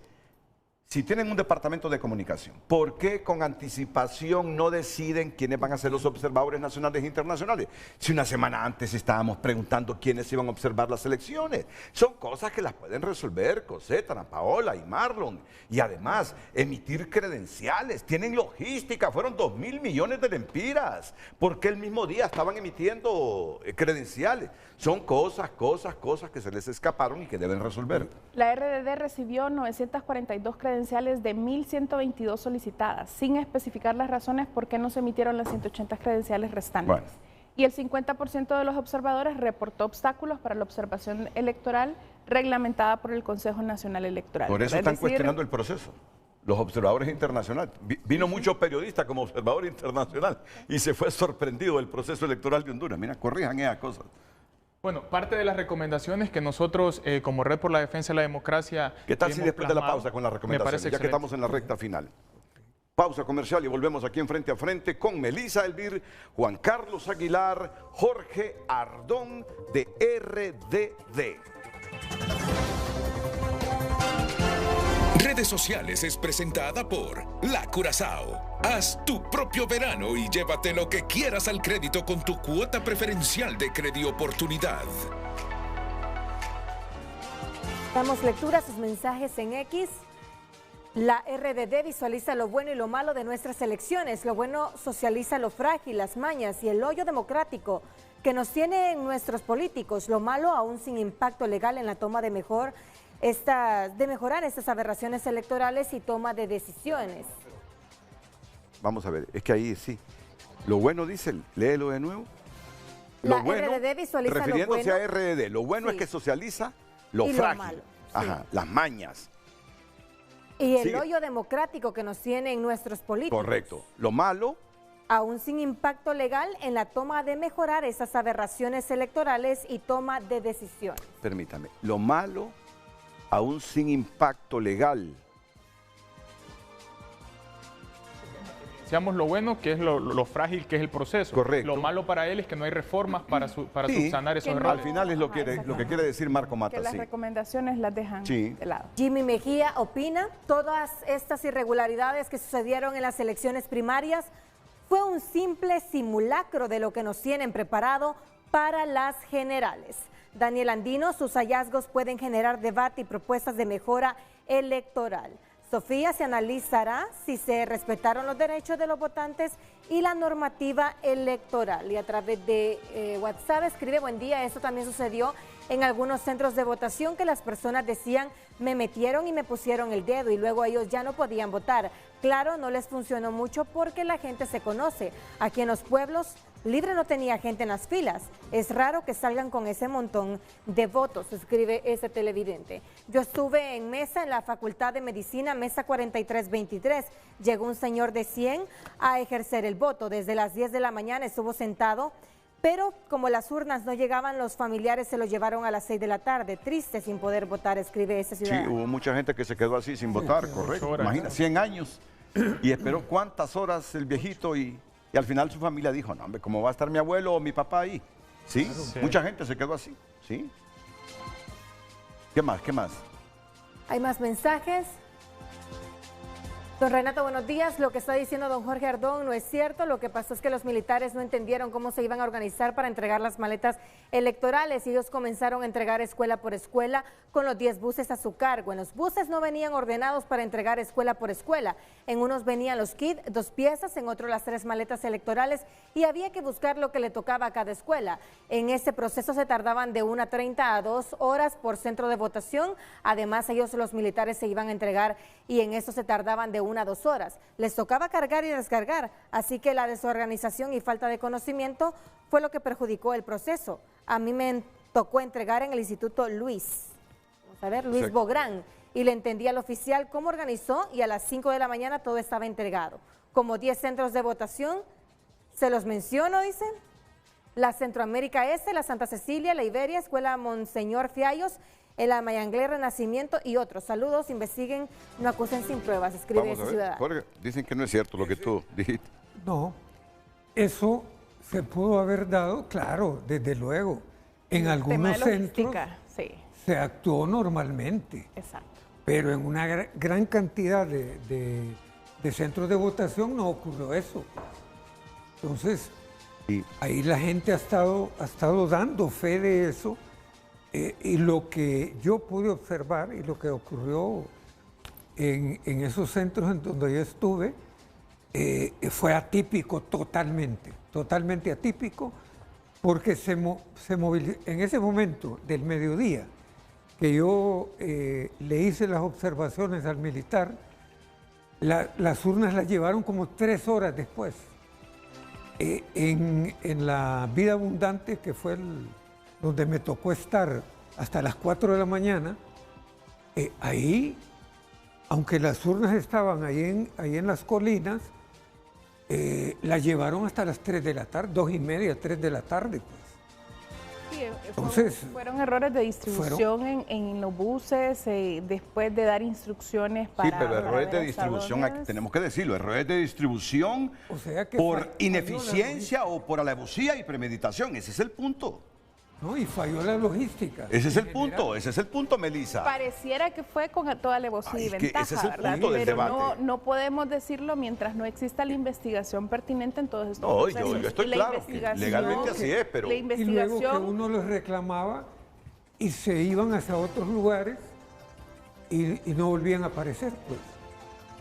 Si tienen un departamento de comunicación, ¿por qué con anticipación no deciden quiénes van a ser los observadores nacionales e internacionales? Si una semana antes estábamos preguntando quiénes iban a observar las elecciones. Son cosas que las pueden resolver Coseta, Ana Paola y Marlon. Y además, emitir credenciales. Tienen logística, fueron 2.000 millones de lempiras. ¿Por qué el mismo día estaban emitiendo credenciales? Son cosas que se les escaparon y que deben resolver. La RDD recibió 942 credenciales de 1.122 solicitadas, sin especificar las razones por qué no se emitieron las 180 credenciales restantes. Bueno. Y el 50% de los observadores reportó obstáculos para la observación electoral reglamentada por el Consejo Nacional Electoral. Por eso están cuestionando el proceso. Los observadores internacionales. Vino mucho periodista como observador internacional y se fue sorprendido del proceso electoral de Honduras. Mira, corrijan esas cosas. Bueno, parte de las recomendaciones que nosotros, como Red por la Defensa de la Democracia... ¿Qué tal si después de la pausa con las recomendaciones? Ya que estamos en la recta final. Pausa comercial y volvemos aquí en Frente a Frente con Melissa Elvir, Juan Carlos Aguilar, Jorge Ardón de RDD. Redes Sociales es presentada por La Curazao. Haz tu propio verano y llévate lo que quieras al crédito con tu cuota preferencial de Credioportunidad. Damos lectura a sus mensajes en X. La RDD visualiza lo bueno y lo malo de nuestras elecciones. Lo bueno socializa lo frágil, las mañas y el hoyo democrático que nos tienen nuestros políticos. Lo malo aún sin impacto legal en la toma de mejorar estas aberraciones electorales y toma de decisiones. Vamos a ver, es que ahí sí. Lo bueno dice, léelo de nuevo. La RDD visualiza lo bueno. Refiriéndose a RDD, lo bueno es que socializa lo frágil. Lo malo, sí. Las mañas. Y el hoyo democrático que nos tienen nuestros políticos. Correcto. Lo malo, aún sin impacto legal en la toma de mejorar esas aberraciones electorales y toma de decisiones. Permítame, lo malo, aún sin impacto legal. Seamos lo bueno, que es lo frágil que es el proceso. Correcto. Lo malo para él es que no hay reformas para subsanar esos errores. Al final es lo que quiere decir Marco Mata. Que las recomendaciones las dejan de lado. Jimmy Mejía opina, todas estas irregularidades que sucedieron en las elecciones primarias fue un simple simulacro de lo que nos tienen preparado para las generales. Daniel Andino, sus hallazgos pueden generar debate y propuestas de mejora electoral. Sofía, se analizará si se respetaron los derechos de los votantes y la normativa electoral. Y a través de WhatsApp escribe: buen día, esto también sucedió en algunos centros de votación, que las personas decían: me metieron y me pusieron el dedo, y luego ellos ya no podían votar. Claro, no les funcionó mucho porque la gente se conoce. Aquí en los pueblos, Libre no tenía gente en las filas. Es raro que salgan con ese montón de votos, escribe ese televidente. Yo estuve en mesa en la Facultad de Medicina, mesa 4323. Llegó un señor de 100 a ejercer el voto. Desde las 10 de la mañana estuvo sentado, pero como las urnas no llegaban, los familiares se lo llevaron a las 6 de la tarde. Triste sin poder votar, escribe ese ciudadano. Sí, hubo mucha gente que se quedó así sin votar, correcto. Imagina, 100 años. Y esperó cuántas horas el viejito y al final su familia dijo: no, hombre, ¿cómo va a estar mi abuelo o mi papá ahí? ¿Sí? Sí. Mucha gente se quedó así, ¿sí? ¿Qué más? ¿Qué más? Hay más mensajes. Don Renato, buenos días. Lo que está diciendo don Jorge Ardón no es cierto. Lo que pasó es que los militares no entendieron cómo se iban a organizar para entregar las maletas electorales y ellos comenzaron a entregar escuela por escuela con los 10 buses a su cargo. En los buses no venían ordenados para entregar escuela por escuela. En unos venían los kits, 2 piezas, en otros las 3 maletas electorales y había que buscar lo que le tocaba a cada escuela. En ese proceso se tardaban de 1:30 a 2 horas por centro de votación. Además, ellos, los militares, se iban a entregar y en eso se tardaban de 1 a 2 horas. Les tocaba cargar y descargar, así que la desorganización y falta de conocimiento fue lo que perjudicó el proceso. A mí me tocó entregar en el Instituto Luis, vamos a ver, Luis Bográn, y le entendí al oficial cómo organizó y a las 5 de la mañana todo estaba entregado. Como 10 centros de votación, se los menciono, dice, la Centroamérica Este, la Santa Cecilia, la Iberia, Escuela Monseñor Fiallos, el Amayanglé Renacimiento y otros. Saludos, investiguen, no acusen sin pruebas, escribe ese ciudadano. Jorge, dicen que no es cierto lo que tú dijiste. No, eso se pudo haber dado, claro, desde luego. En algunos centros se actuó normalmente. Exacto. Pero en una gran cantidad de centros de votación no ocurrió eso. Entonces, ahí la gente ha estado dando fe de eso. Y lo que yo pude observar y lo que ocurrió en esos centros en donde yo estuve fue atípico totalmente atípico, porque se movilizó en ese momento del mediodía que yo le hice las observaciones al militar. Las urnas las llevaron como 3 horas después. En la Vida Abundante, que fue donde me tocó estar hasta las 4 de la mañana, ahí, aunque las urnas estaban ahí en las colinas, las llevaron hasta las 3 de la tarde, 2:30, 3 de la tarde. Pues. Sí, Entonces, fueron errores de distribución en los buses, después de dar instrucciones para... Sí, pero errores de distribución, aquí tenemos que decirlo, errores de distribución, o sea que por ineficiencia o por alevosía y premeditación, ese es el punto. ¿no? Y falló la logística. Ese es el punto, Melissa. Pareciera que fue con toda alevosía y ventaja, ese es el ¿verdad? punto del debate. No podemos decirlo mientras no exista la investigación pertinente en todos estos procesos. Yo estoy claro que legalmente así es, pero... La investigación... Y luego que uno les reclamaba y se iban hacia otros lugares y no volvían a aparecer, pues.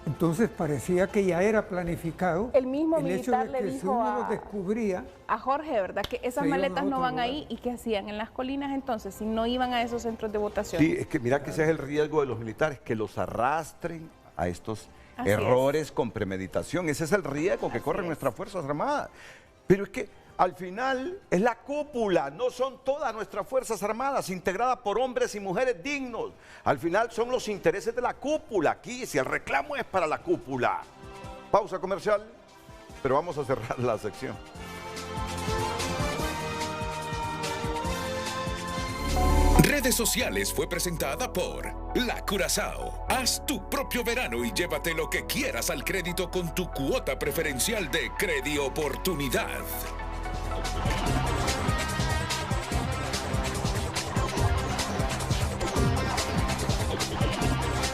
Entonces parecía que ya era planificado. El mismo el hecho militar de le que dijo si uno los descubría, a Jorge, ¿verdad? Que esas maletas no van ahí y que hacían en las colinas entonces si no iban a esos centros de votación. Sí, es que mira que ese es el riesgo de los militares, que los arrastren a estos errores con premeditación. Ese es el riesgo que corren nuestras Fuerzas Armadas. Pero es que al final es la cúpula, no son todas nuestras Fuerzas Armadas integradas por hombres y mujeres dignos. Al final son los intereses de la cúpula aquí, si el reclamo es para la cúpula. Pausa comercial, pero vamos a cerrar la sección. Redes Sociales fue presentada por La Curazao. Haz tu propio verano y llévate lo que quieras al crédito con tu cuota preferencial de Credioportunidad.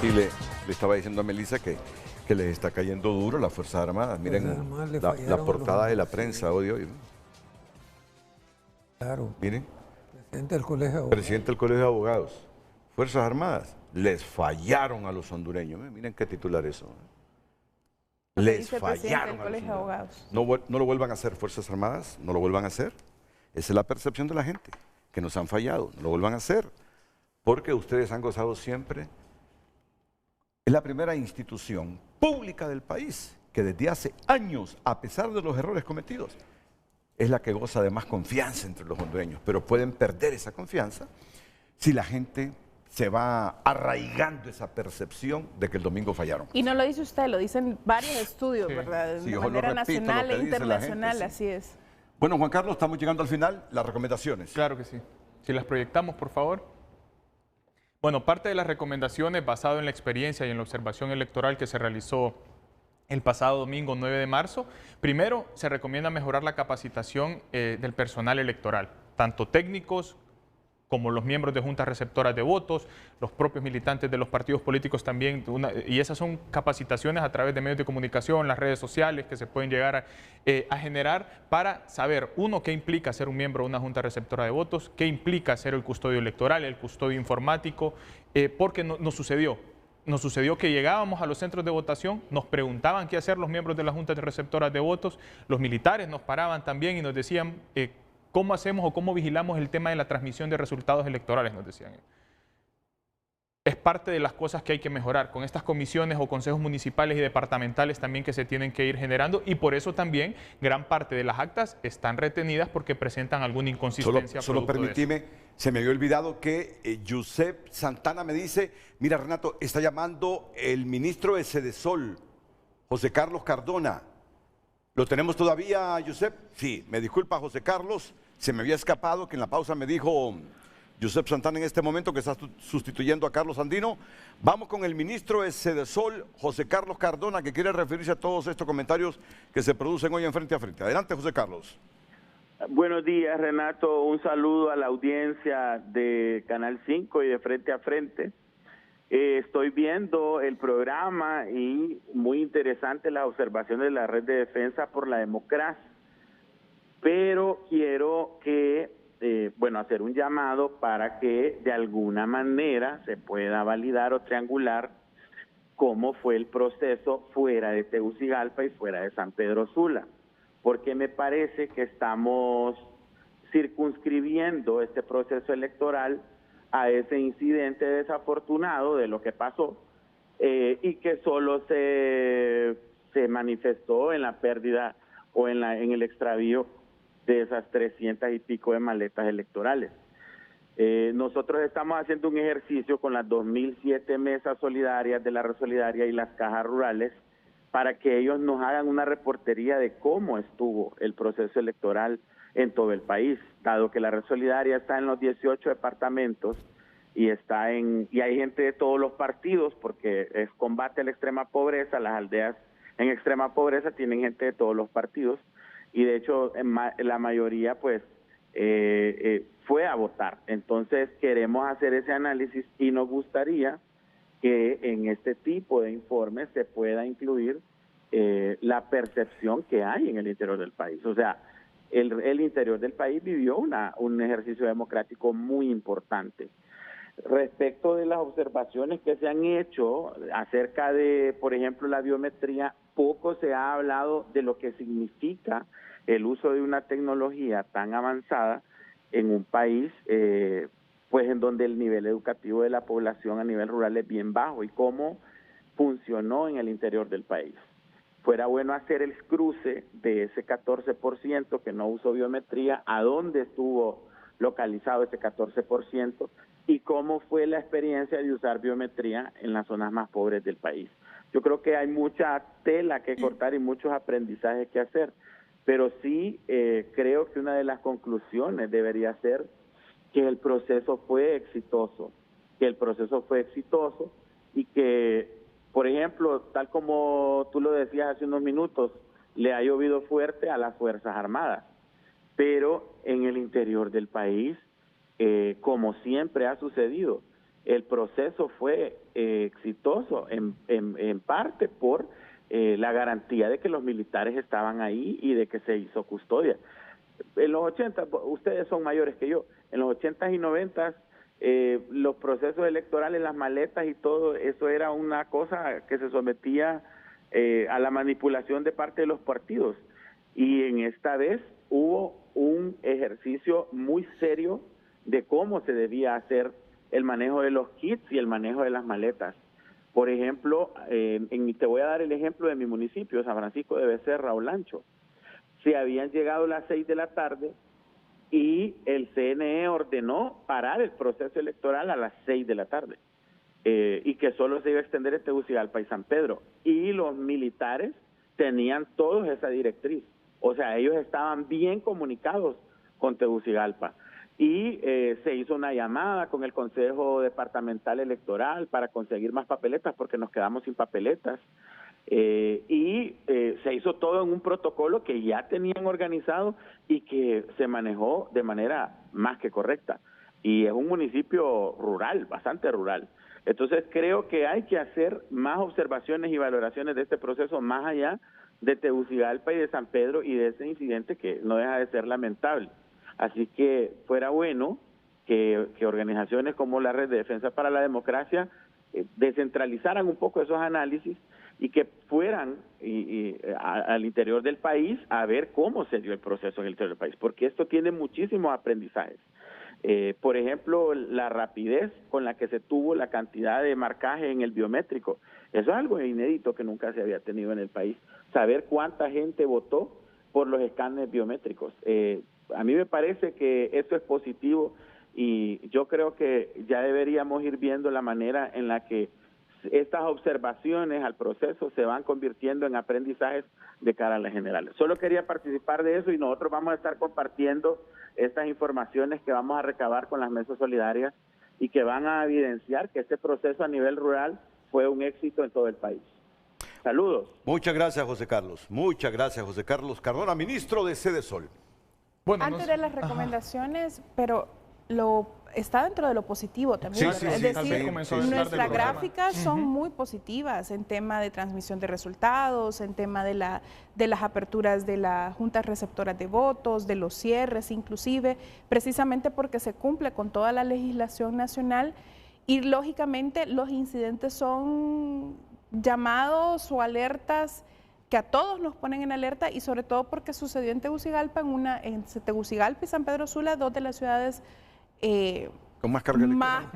Y le estaba diciendo a Melissa que les está cayendo duro las Fuerzas Armadas. Miren la portada de la prensa hoy. Claro. Miren. Presidente del Colegio de Abogados. Presidente del Colegio de Abogados. Fuerzas Armadas les fallaron a los hondureños. Miren qué titular eso. Les fallaron a los hondureños. No lo vuelvan a hacer, Fuerzas Armadas, no lo vuelvan a hacer. Esa es la percepción de la gente, que nos han fallado. No lo vuelvan a hacer, porque ustedes han gozado siempre. Es la primera institución pública del país que desde hace años, a pesar de los errores cometidos, es la que goza de más confianza entre los hondureños. Pero pueden perder esa confianza si la gente se va arraigando esa percepción de que el domingo fallaron. Y no lo dice usted, lo dicen varios estudios, ¿verdad? Sí, de manera nacional e internacional, gente, así es. Bueno, Juan Carlos, estamos llegando al final. Las recomendaciones. Claro que sí. Si las proyectamos, por favor. Bueno, parte de las recomendaciones basado en la experiencia y en la observación electoral que se realizó el pasado domingo 9 de marzo, primero se recomienda mejorar la capacitación del personal electoral, tanto técnicos como los miembros de juntas receptoras de votos, los propios militantes de los partidos políticos también, y esas son capacitaciones a través de medios de comunicación, las redes sociales que se pueden llegar a generar para saber, uno, qué implica ser un miembro de una junta receptora de votos, qué implica ser el custodio electoral, el custodio informático, porque nos sucedió que llegábamos a los centros de votación, nos preguntaban qué hacer los miembros de las juntas receptoras de votos, los militares nos paraban también y nos decían cómo hacemos o cómo vigilamos el tema de la transmisión de resultados electorales, nos decían. Es parte de las cosas que hay que mejorar con estas comisiones o consejos municipales y departamentales también que se tienen que ir generando, y por eso también gran parte de las actas están retenidas porque presentan alguna inconsistencia. Solo permíteme, se me había olvidado que Josep Santana me dice, mira Renato, está llamando el ministro de Sedesol, José Carlos Cardona. ¿Lo tenemos todavía, Josep? Sí, me disculpa, José Carlos, se me había escapado que en la pausa me dijo Josep Santana en este momento que está sustituyendo a Carlos Andino. Vamos con el ministro de Sedesol, José Carlos Cardona, que quiere referirse a todos estos comentarios que se producen hoy en Frente a Frente. Adelante, José Carlos. Buenos días, Renato. Un saludo a la audiencia de Canal 5 y de Frente a Frente. Estoy viendo el programa y muy interesante las observaciones de la Red de Defensa por la Democracia, pero quiero que, hacer un llamado para que de alguna manera se pueda validar o triangular cómo fue el proceso fuera de Tegucigalpa y fuera de San Pedro Sula, porque me parece que estamos circunscribiendo este proceso electoral a ese incidente desafortunado de lo que pasó y que solo se manifestó en la pérdida o en el extravío de esas 300 y pico de maletas electorales. Nosotros estamos haciendo un ejercicio con las 2007 mesas solidarias de la Red Solidaria y las cajas rurales para que ellos nos hagan una reportería de cómo estuvo el proceso electoral en todo el país, dado que la Red Solidaria está en los 18 departamentos y hay gente de todos los partidos, porque es combate a la extrema pobreza, las aldeas en extrema pobreza tienen gente de todos los partidos, y de hecho la mayoría pues fue a votar. Entonces queremos hacer ese análisis y nos gustaría que en este tipo de informes se pueda incluir la percepción que hay en el interior del país. O sea, el interior del país vivió un ejercicio democrático muy importante. Respecto de las observaciones que se han hecho acerca de, por ejemplo, la biometría, poco se ha hablado de lo que significa el uso de una tecnología tan avanzada en un país pues en donde el nivel educativo de la población a nivel rural es bien bajo y cómo funcionó en el interior del país. Fuera bueno hacer el cruce de ese 14% que no usó biometría, a dónde estuvo localizado ese 14% y cómo fue la experiencia de usar biometría en las zonas más pobres del país. Yo creo que hay mucha tela que cortar y muchos aprendizajes que hacer, pero sí creo que una de las conclusiones debería ser que el proceso fue exitoso, y que, por ejemplo, tal como tú lo decías hace unos minutos, le ha llovido fuerte a las Fuerzas Armadas, pero en el interior del país, como siempre ha sucedido, el proceso fue exitoso en parte por la garantía de que los militares estaban ahí y de que se hizo custodia. En los 80, ustedes son mayores que yo, en los 80s y 90s, los procesos electorales, las maletas y todo, eso era una cosa que se sometía a la manipulación de parte de los partidos. Y en esta vez hubo un ejercicio muy serio de cómo se debía hacer el manejo de los kits y el manejo de las maletas. Por ejemplo, te voy a dar el ejemplo de mi municipio, San Francisco de Becerra, Olancho. Se habían llegado las 6 de la tarde y el CNE ordenó parar el proceso electoral a las 6 de la tarde y que solo se iba a extender en Tegucigalpa y San Pedro. Y los militares tenían todos esa directriz. O sea, ellos estaban bien comunicados con Tegucigalpa. Y se hizo una llamada con el Consejo Departamental Electoral para conseguir más papeletas porque nos quedamos sin papeletas. Se hizo todo en un protocolo que ya tenían organizado y que se manejó de manera más que correcta. Y es un municipio rural, bastante rural. Entonces creo que hay que hacer más observaciones y valoraciones de este proceso más allá de Tegucigalpa y de San Pedro y de ese incidente que no deja de ser lamentable. Así que fuera bueno que organizaciones como la Red de Defensa para la Democracia descentralizaran un poco esos análisis y que fueran al interior del país a ver cómo se dio el proceso en el interior del país, porque esto tiene muchísimos aprendizajes. Por ejemplo, la rapidez con la que se tuvo la cantidad de marcaje en el biométrico. Eso es algo inédito que nunca se había tenido en el país. Saber cuánta gente votó por los escáneres biométricos. A mí me parece que esto es positivo y yo creo que ya deberíamos ir viendo la manera en la que estas observaciones al proceso se van convirtiendo en aprendizajes de cara a las generales. Solo quería participar de eso y nosotros vamos a estar compartiendo estas informaciones que vamos a recabar con las mesas solidarias y que van a evidenciar que este proceso a nivel rural fue un éxito en todo el país. Saludos. Muchas gracias, José Carlos. Muchas gracias, José Carlos Cardona, ministro de Sede Sol. Bueno, antes de las recomendaciones, pero está dentro de lo positivo también. Sí, es decir, nuestras gráficas son muy positivas en tema de transmisión de resultados, en tema de las aperturas de las juntas receptoras de votos, de los cierres inclusive, precisamente porque se cumple con toda la legislación nacional y lógicamente los incidentes son llamados o alertas que a todos nos ponen en alerta y sobre todo porque sucedió en Tegucigalpa, en Tegucigalpa y San Pedro Sula, dos de las ciudades con más carga electoral.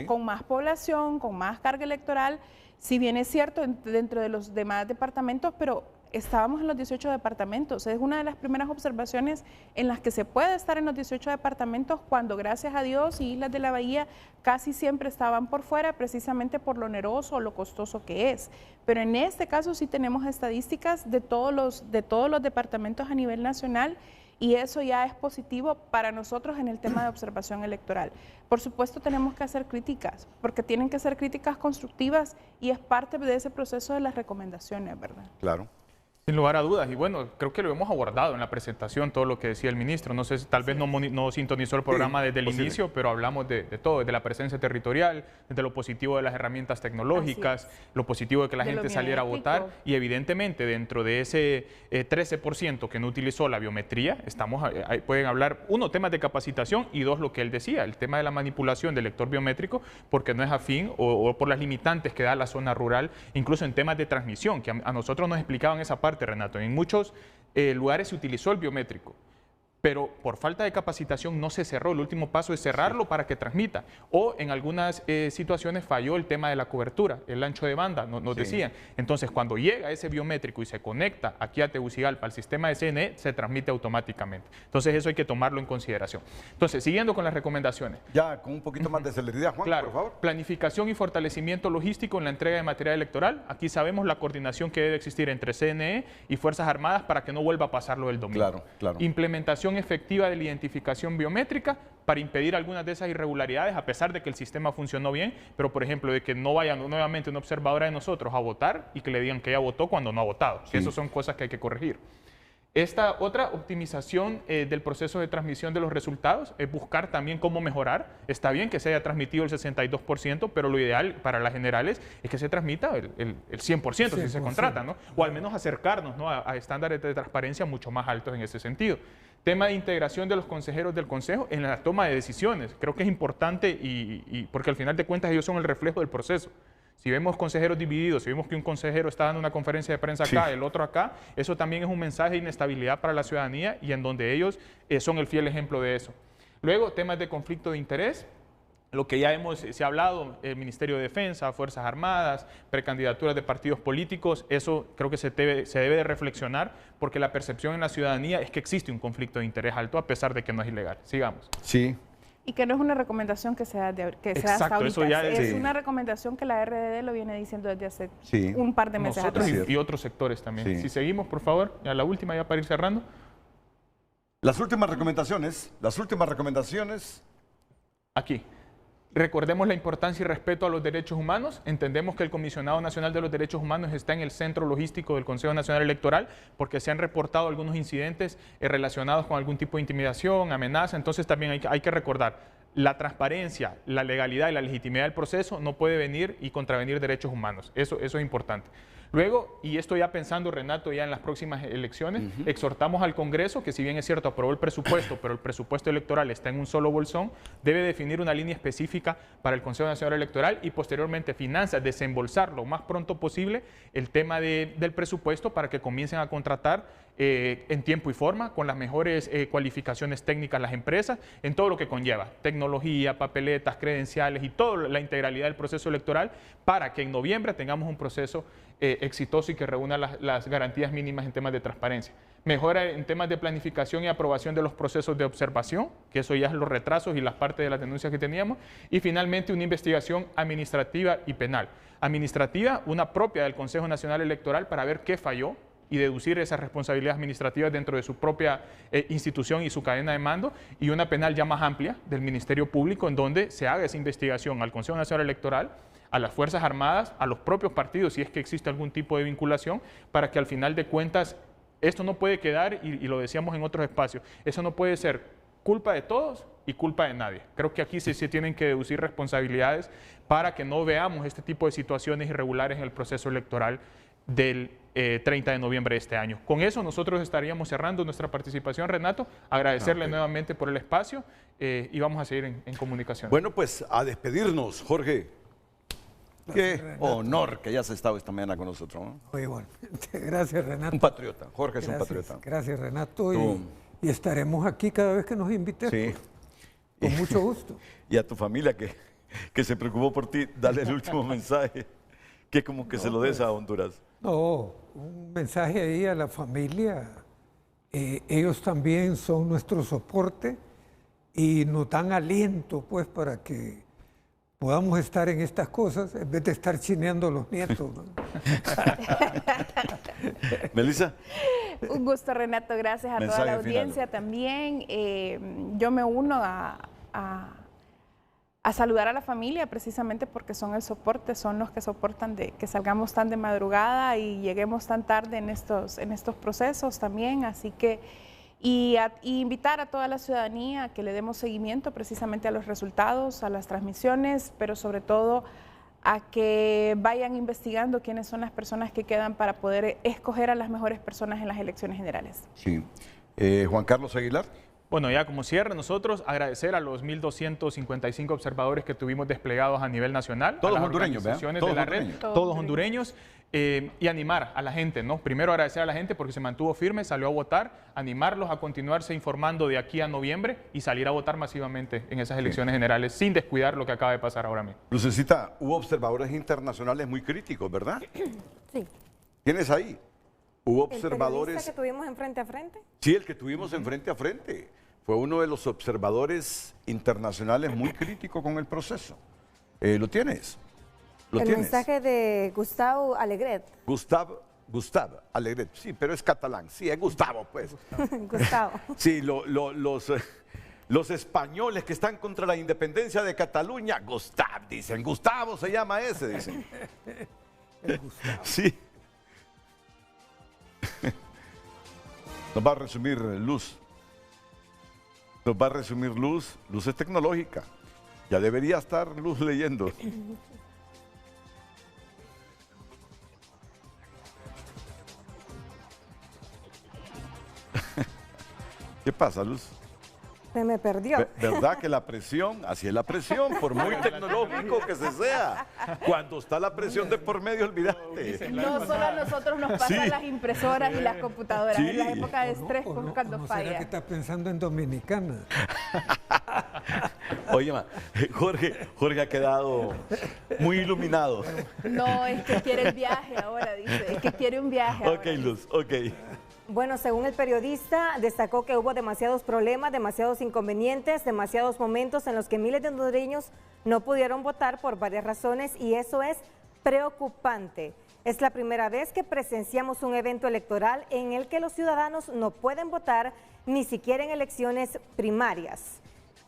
Con más población, con más carga electoral, si bien es cierto dentro de los demás departamentos, pero estábamos en los 18 departamentos. Es una de las primeras observaciones en las que se puede estar en los 18 departamentos cuando, gracias a Dios, y Islas de la Bahía casi siempre estaban por fuera, precisamente por lo oneroso o lo costoso que es. Pero en este caso sí tenemos estadísticas de todos los departamentos a nivel nacional y eso ya es positivo para nosotros en el tema de observación electoral. Por supuesto tenemos que hacer críticas, porque tienen que ser críticas constructivas y es parte de ese proceso de las recomendaciones, ¿verdad? Claro. Sin lugar a dudas, y bueno, creo que lo hemos abordado en la presentación, todo lo que decía el ministro. No sé si tal vez no sintonizó el programa desde el inicio, pero hablamos de todo, desde la presencia territorial, desde lo positivo de las herramientas tecnológicas, lo positivo de que la gente saliera a votar, y evidentemente dentro de ese 13% que no utilizó la biometría, pueden hablar, uno, temas de capacitación, y dos, lo que él decía, el tema de la manipulación del lector biométrico, porque no es afín o por las limitantes que da la zona rural, incluso en temas de transmisión, que a nosotros nos explicaban esa parte, Renato. En muchos lugares se utilizó el biométrico, pero por falta de capacitación no se cerró. El último paso es cerrarlo para que transmita. O en algunas situaciones falló el tema de la cobertura, el ancho de banda, nos decían. Entonces, cuando llega ese biométrico y se conecta aquí a Tegucigalpa al sistema de CNE, se transmite automáticamente. Entonces, eso hay que tomarlo en consideración. Entonces, siguiendo con las recomendaciones. Ya, con un poquito más de celeridad, Juan, claro, por favor. Planificación y fortalecimiento logístico en la entrega de material electoral. Aquí sabemos la coordinación que debe existir entre CNE y Fuerzas Armadas para que no vuelva a pasar lo del domingo. Claro, claro. Implementación efectiva de la identificación biométrica para impedir algunas de esas irregularidades, a pesar de que el sistema funcionó bien, pero por ejemplo de que no vaya nuevamente una observadora de nosotros a votar y que le digan que ella votó cuando no ha votado. Sí. Esas son cosas que hay que corregir. Esta otra optimización del proceso de transmisión de los resultados es buscar también cómo mejorar. Está bien que se haya transmitido el 62%, pero lo ideal para las generales es que se transmita el 100% si se contrata, ¿no? O al menos acercarnos, ¿no?, a estándares de transparencia mucho más altos en ese sentido. Tema de integración de los consejeros del Consejo en la toma de decisiones. Creo que es importante porque al final de cuentas ellos son el reflejo del proceso. Si vemos consejeros divididos, si vemos que un consejero está dando una conferencia de prensa acá, el otro acá, eso también es un mensaje de inestabilidad para la ciudadanía y en donde ellos son el fiel ejemplo de eso. Luego, temas de conflicto de interés, lo que ya se ha hablado, el Ministerio de Defensa, Fuerzas Armadas, precandidaturas de partidos políticos, eso creo que se debe de reflexionar porque la percepción en la ciudadanía es que existe un conflicto de interés alto a pesar de que no es ilegal. Sigamos. Sí. Y que no es una recomendación que sea hasta ahorita. Eso ya es una recomendación que la RDD lo viene diciendo desde hace un par de meses atrás. Y otros sectores también. Sí. Si seguimos, por favor, ya la última, ya para ir cerrando. Las últimas recomendaciones. Aquí. Recordemos la importancia y respeto a los derechos humanos. Entendemos que el Comisionado Nacional de los Derechos Humanos está en el centro logístico del Consejo Nacional Electoral porque se han reportado algunos incidentes relacionados con algún tipo de intimidación, amenaza. Entonces también hay que recordar, la transparencia, la legalidad y la legitimidad del proceso no puede venir y contravenir derechos humanos. Eso es importante. Luego, y esto ya pensando, Renato, ya en las próximas elecciones, exhortamos al Congreso, que si bien es cierto, aprobó el presupuesto, pero el presupuesto electoral está en un solo bolsón, debe definir una línea específica para el Consejo Nacional Electoral y posteriormente finanzas, desembolsar lo más pronto posible el tema del presupuesto para que comiencen a contratar en tiempo y forma, con las mejores cualificaciones técnicas las empresas, en todo lo que conlleva, tecnología, papeletas, credenciales y toda la integralidad del proceso electoral, para que en noviembre tengamos un proceso exitoso y que reúna las garantías mínimas en temas de transparencia. Mejora en temas de planificación y aprobación de los procesos de observación, que eso ya es los retrasos y las partes de las denuncias que teníamos. Y finalmente una investigación administrativa y penal. Administrativa, una propia del Consejo Nacional Electoral para ver qué falló y deducir esas responsabilidades administrativas dentro de su propia institución y su cadena de mando, y una penal ya más amplia del Ministerio Público en donde se haga esa investigación al Consejo Nacional Electoral, a las Fuerzas Armadas, a los propios partidos, si es que existe algún tipo de vinculación, para que al final de cuentas esto no puede quedar, y lo decíamos en otros espacios, eso no puede ser culpa de todos y culpa de nadie. Creo que aquí se tienen que deducir responsabilidades para que no veamos este tipo de situaciones irregulares en el proceso electoral del 30 de noviembre de este año. Con eso nosotros estaríamos cerrando nuestra participación, Renato. Agradecerle nuevamente por el espacio y vamos a seguir en comunicación. Bueno, pues a despedirnos, Jorge. Qué honor que hayas estado esta mañana con nosotros, ¿no? Igualmente. Gracias, Renato. Un patriota. Jorge es un patriota. Gracias, Renato. Y estaremos aquí cada vez que nos invites. Sí. Con mucho gusto. Y a tu familia que se preocupó por ti, dale el último mensaje. Que como que se lo des a Honduras. No, un mensaje ahí a la familia. Ellos también son nuestro soporte y nos dan aliento, pues, para que podamos estar en estas cosas en vez de estar chineando a los nietos, ¿no? Melissa. Un gusto, Renato. Gracias a toda la audiencia también. Yo me uno a a saludar a la familia, precisamente porque son el soporte, son los que soportan de que salgamos tan de madrugada y lleguemos tan tarde en estos procesos también. Así que, y invitar a toda la ciudadanía a que le demos seguimiento precisamente a los resultados, a las transmisiones, pero sobre todo a que vayan investigando quiénes son las personas que quedan para poder escoger a las mejores personas en las elecciones generales. Sí. Juan Carlos Aguilar. Bueno, ya como cierre, nosotros agradecer a los 1.255 observadores que tuvimos desplegados a nivel nacional. Todos a las hondureños, organizaciones ¿verdad? de la red, todos hondureños. Y animar a la gente, ¿no? Primero agradecer a la gente porque se mantuvo firme, salió a votar, animarlos a continuarse informando de aquí a noviembre y salir a votar masivamente en esas elecciones generales sin descuidar lo que acaba de pasar ahora mismo. Lucecita, hubo observadores internacionales muy críticos, ¿verdad? Sí. ¿Quiénes ahí? Hubo observadores... ¿El periodista que tuvimos en frente a frente? Sí, el que tuvimos en frente a frente. Fue uno de los observadores internacionales muy crítico con el proceso. ¿Lo tienes? El mensaje de Gustavo Alegret. Gustavo Alegret, sí, pero es catalán. Sí, es Gustavo, pues. Gustavo. Sí, los españoles que están contra la independencia de Cataluña, Gustavo, dicen. Gustavo se llama ese, dicen. Sí. Nos va a resumir Luz. Nos va a resumir Luz. Luz es tecnológica. Ya debería estar Luz leyendo. ¿Qué pasa, Luz? Se me perdió. ¿Verdad que la presión, así es la presión, por muy tecnológico que se sea? Cuando está la presión de por medio, olvídate. No solo a nosotros nos pasan las impresoras y las computadoras. Sí. En la época de estrés, cuando falla. ¿Será que está pensando en Dominicana? Oye, Jorge ha quedado muy iluminado. No, es que quiere el viaje ahora, dice. Es que quiere un viaje ahora. Ok, Luz, ok. Bueno, según el periodista, destacó que hubo demasiados problemas, demasiados inconvenientes, demasiados momentos en los que miles de hondureños no pudieron votar por varias razones y eso es preocupante. Es la primera vez que presenciamos un evento electoral en el que los ciudadanos no pueden votar ni siquiera en elecciones primarias.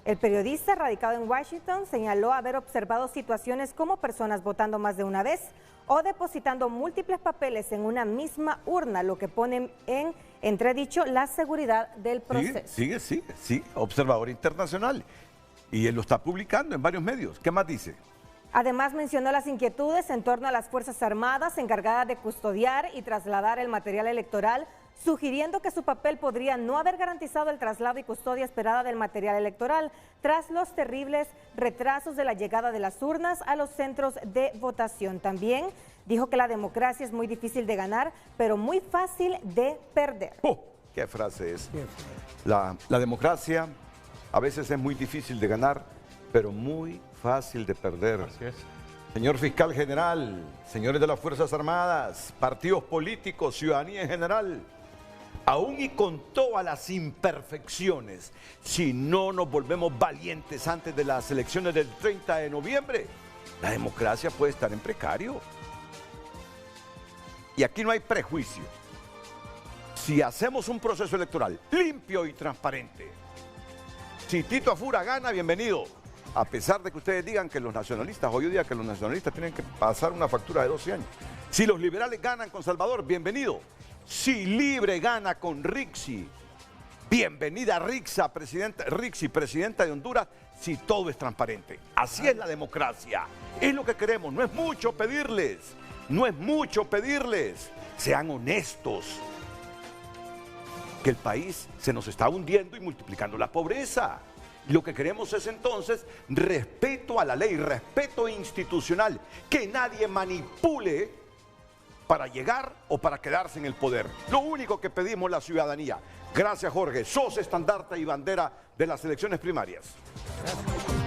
El periodista, radicado en Washington, señaló haber observado situaciones como personas votando más de una vez o depositando múltiples papeles en una misma urna, lo que pone en entredicho la seguridad del proceso. Sigue, observador internacional. Y él lo está publicando en varios medios. ¿Qué más dice? Además mencionó las inquietudes en torno a las Fuerzas Armadas encargadas de custodiar y trasladar el material electoral, sugiriendo que su papel podría no haber garantizado el traslado y custodia esperada del material electoral tras los terribles retrasos de la llegada de las urnas a los centros de votación. También dijo que la democracia es muy difícil de ganar, pero muy fácil de perder. ¿Qué frase es? La democracia a veces es muy difícil de ganar, pero muy fácil de perder. Así es. Señor fiscal general, señores de las Fuerzas Armadas, partidos políticos, ciudadanía en general, aún y con todas las imperfecciones, si no nos volvemos valientes antes de las elecciones del 30 de noviembre, la democracia puede estar en precario. Y aquí no hay prejuicio. Si hacemos un proceso electoral limpio y transparente, si Tito Afura gana, bienvenido. A pesar de que ustedes digan que los nacionalistas, hoy día que los nacionalistas tienen que pasar una factura de 12 años. Si los liberales ganan con Salvador, bienvenido. Si Libre gana con Rixi, bienvenida Rixi, presidenta de Honduras, si todo es transparente. Así es la democracia. Es lo que queremos. No es mucho pedirles. No es mucho pedirles. Sean honestos. Que el país se nos está hundiendo y multiplicando la pobreza. Lo que queremos es entonces respeto a la ley, respeto institucional, que nadie manipule para llegar o para quedarse en el poder. Lo único que pedimos la ciudadanía. Gracias, Jorge. Sos estandarte y bandera de las elecciones primarias. Gracias.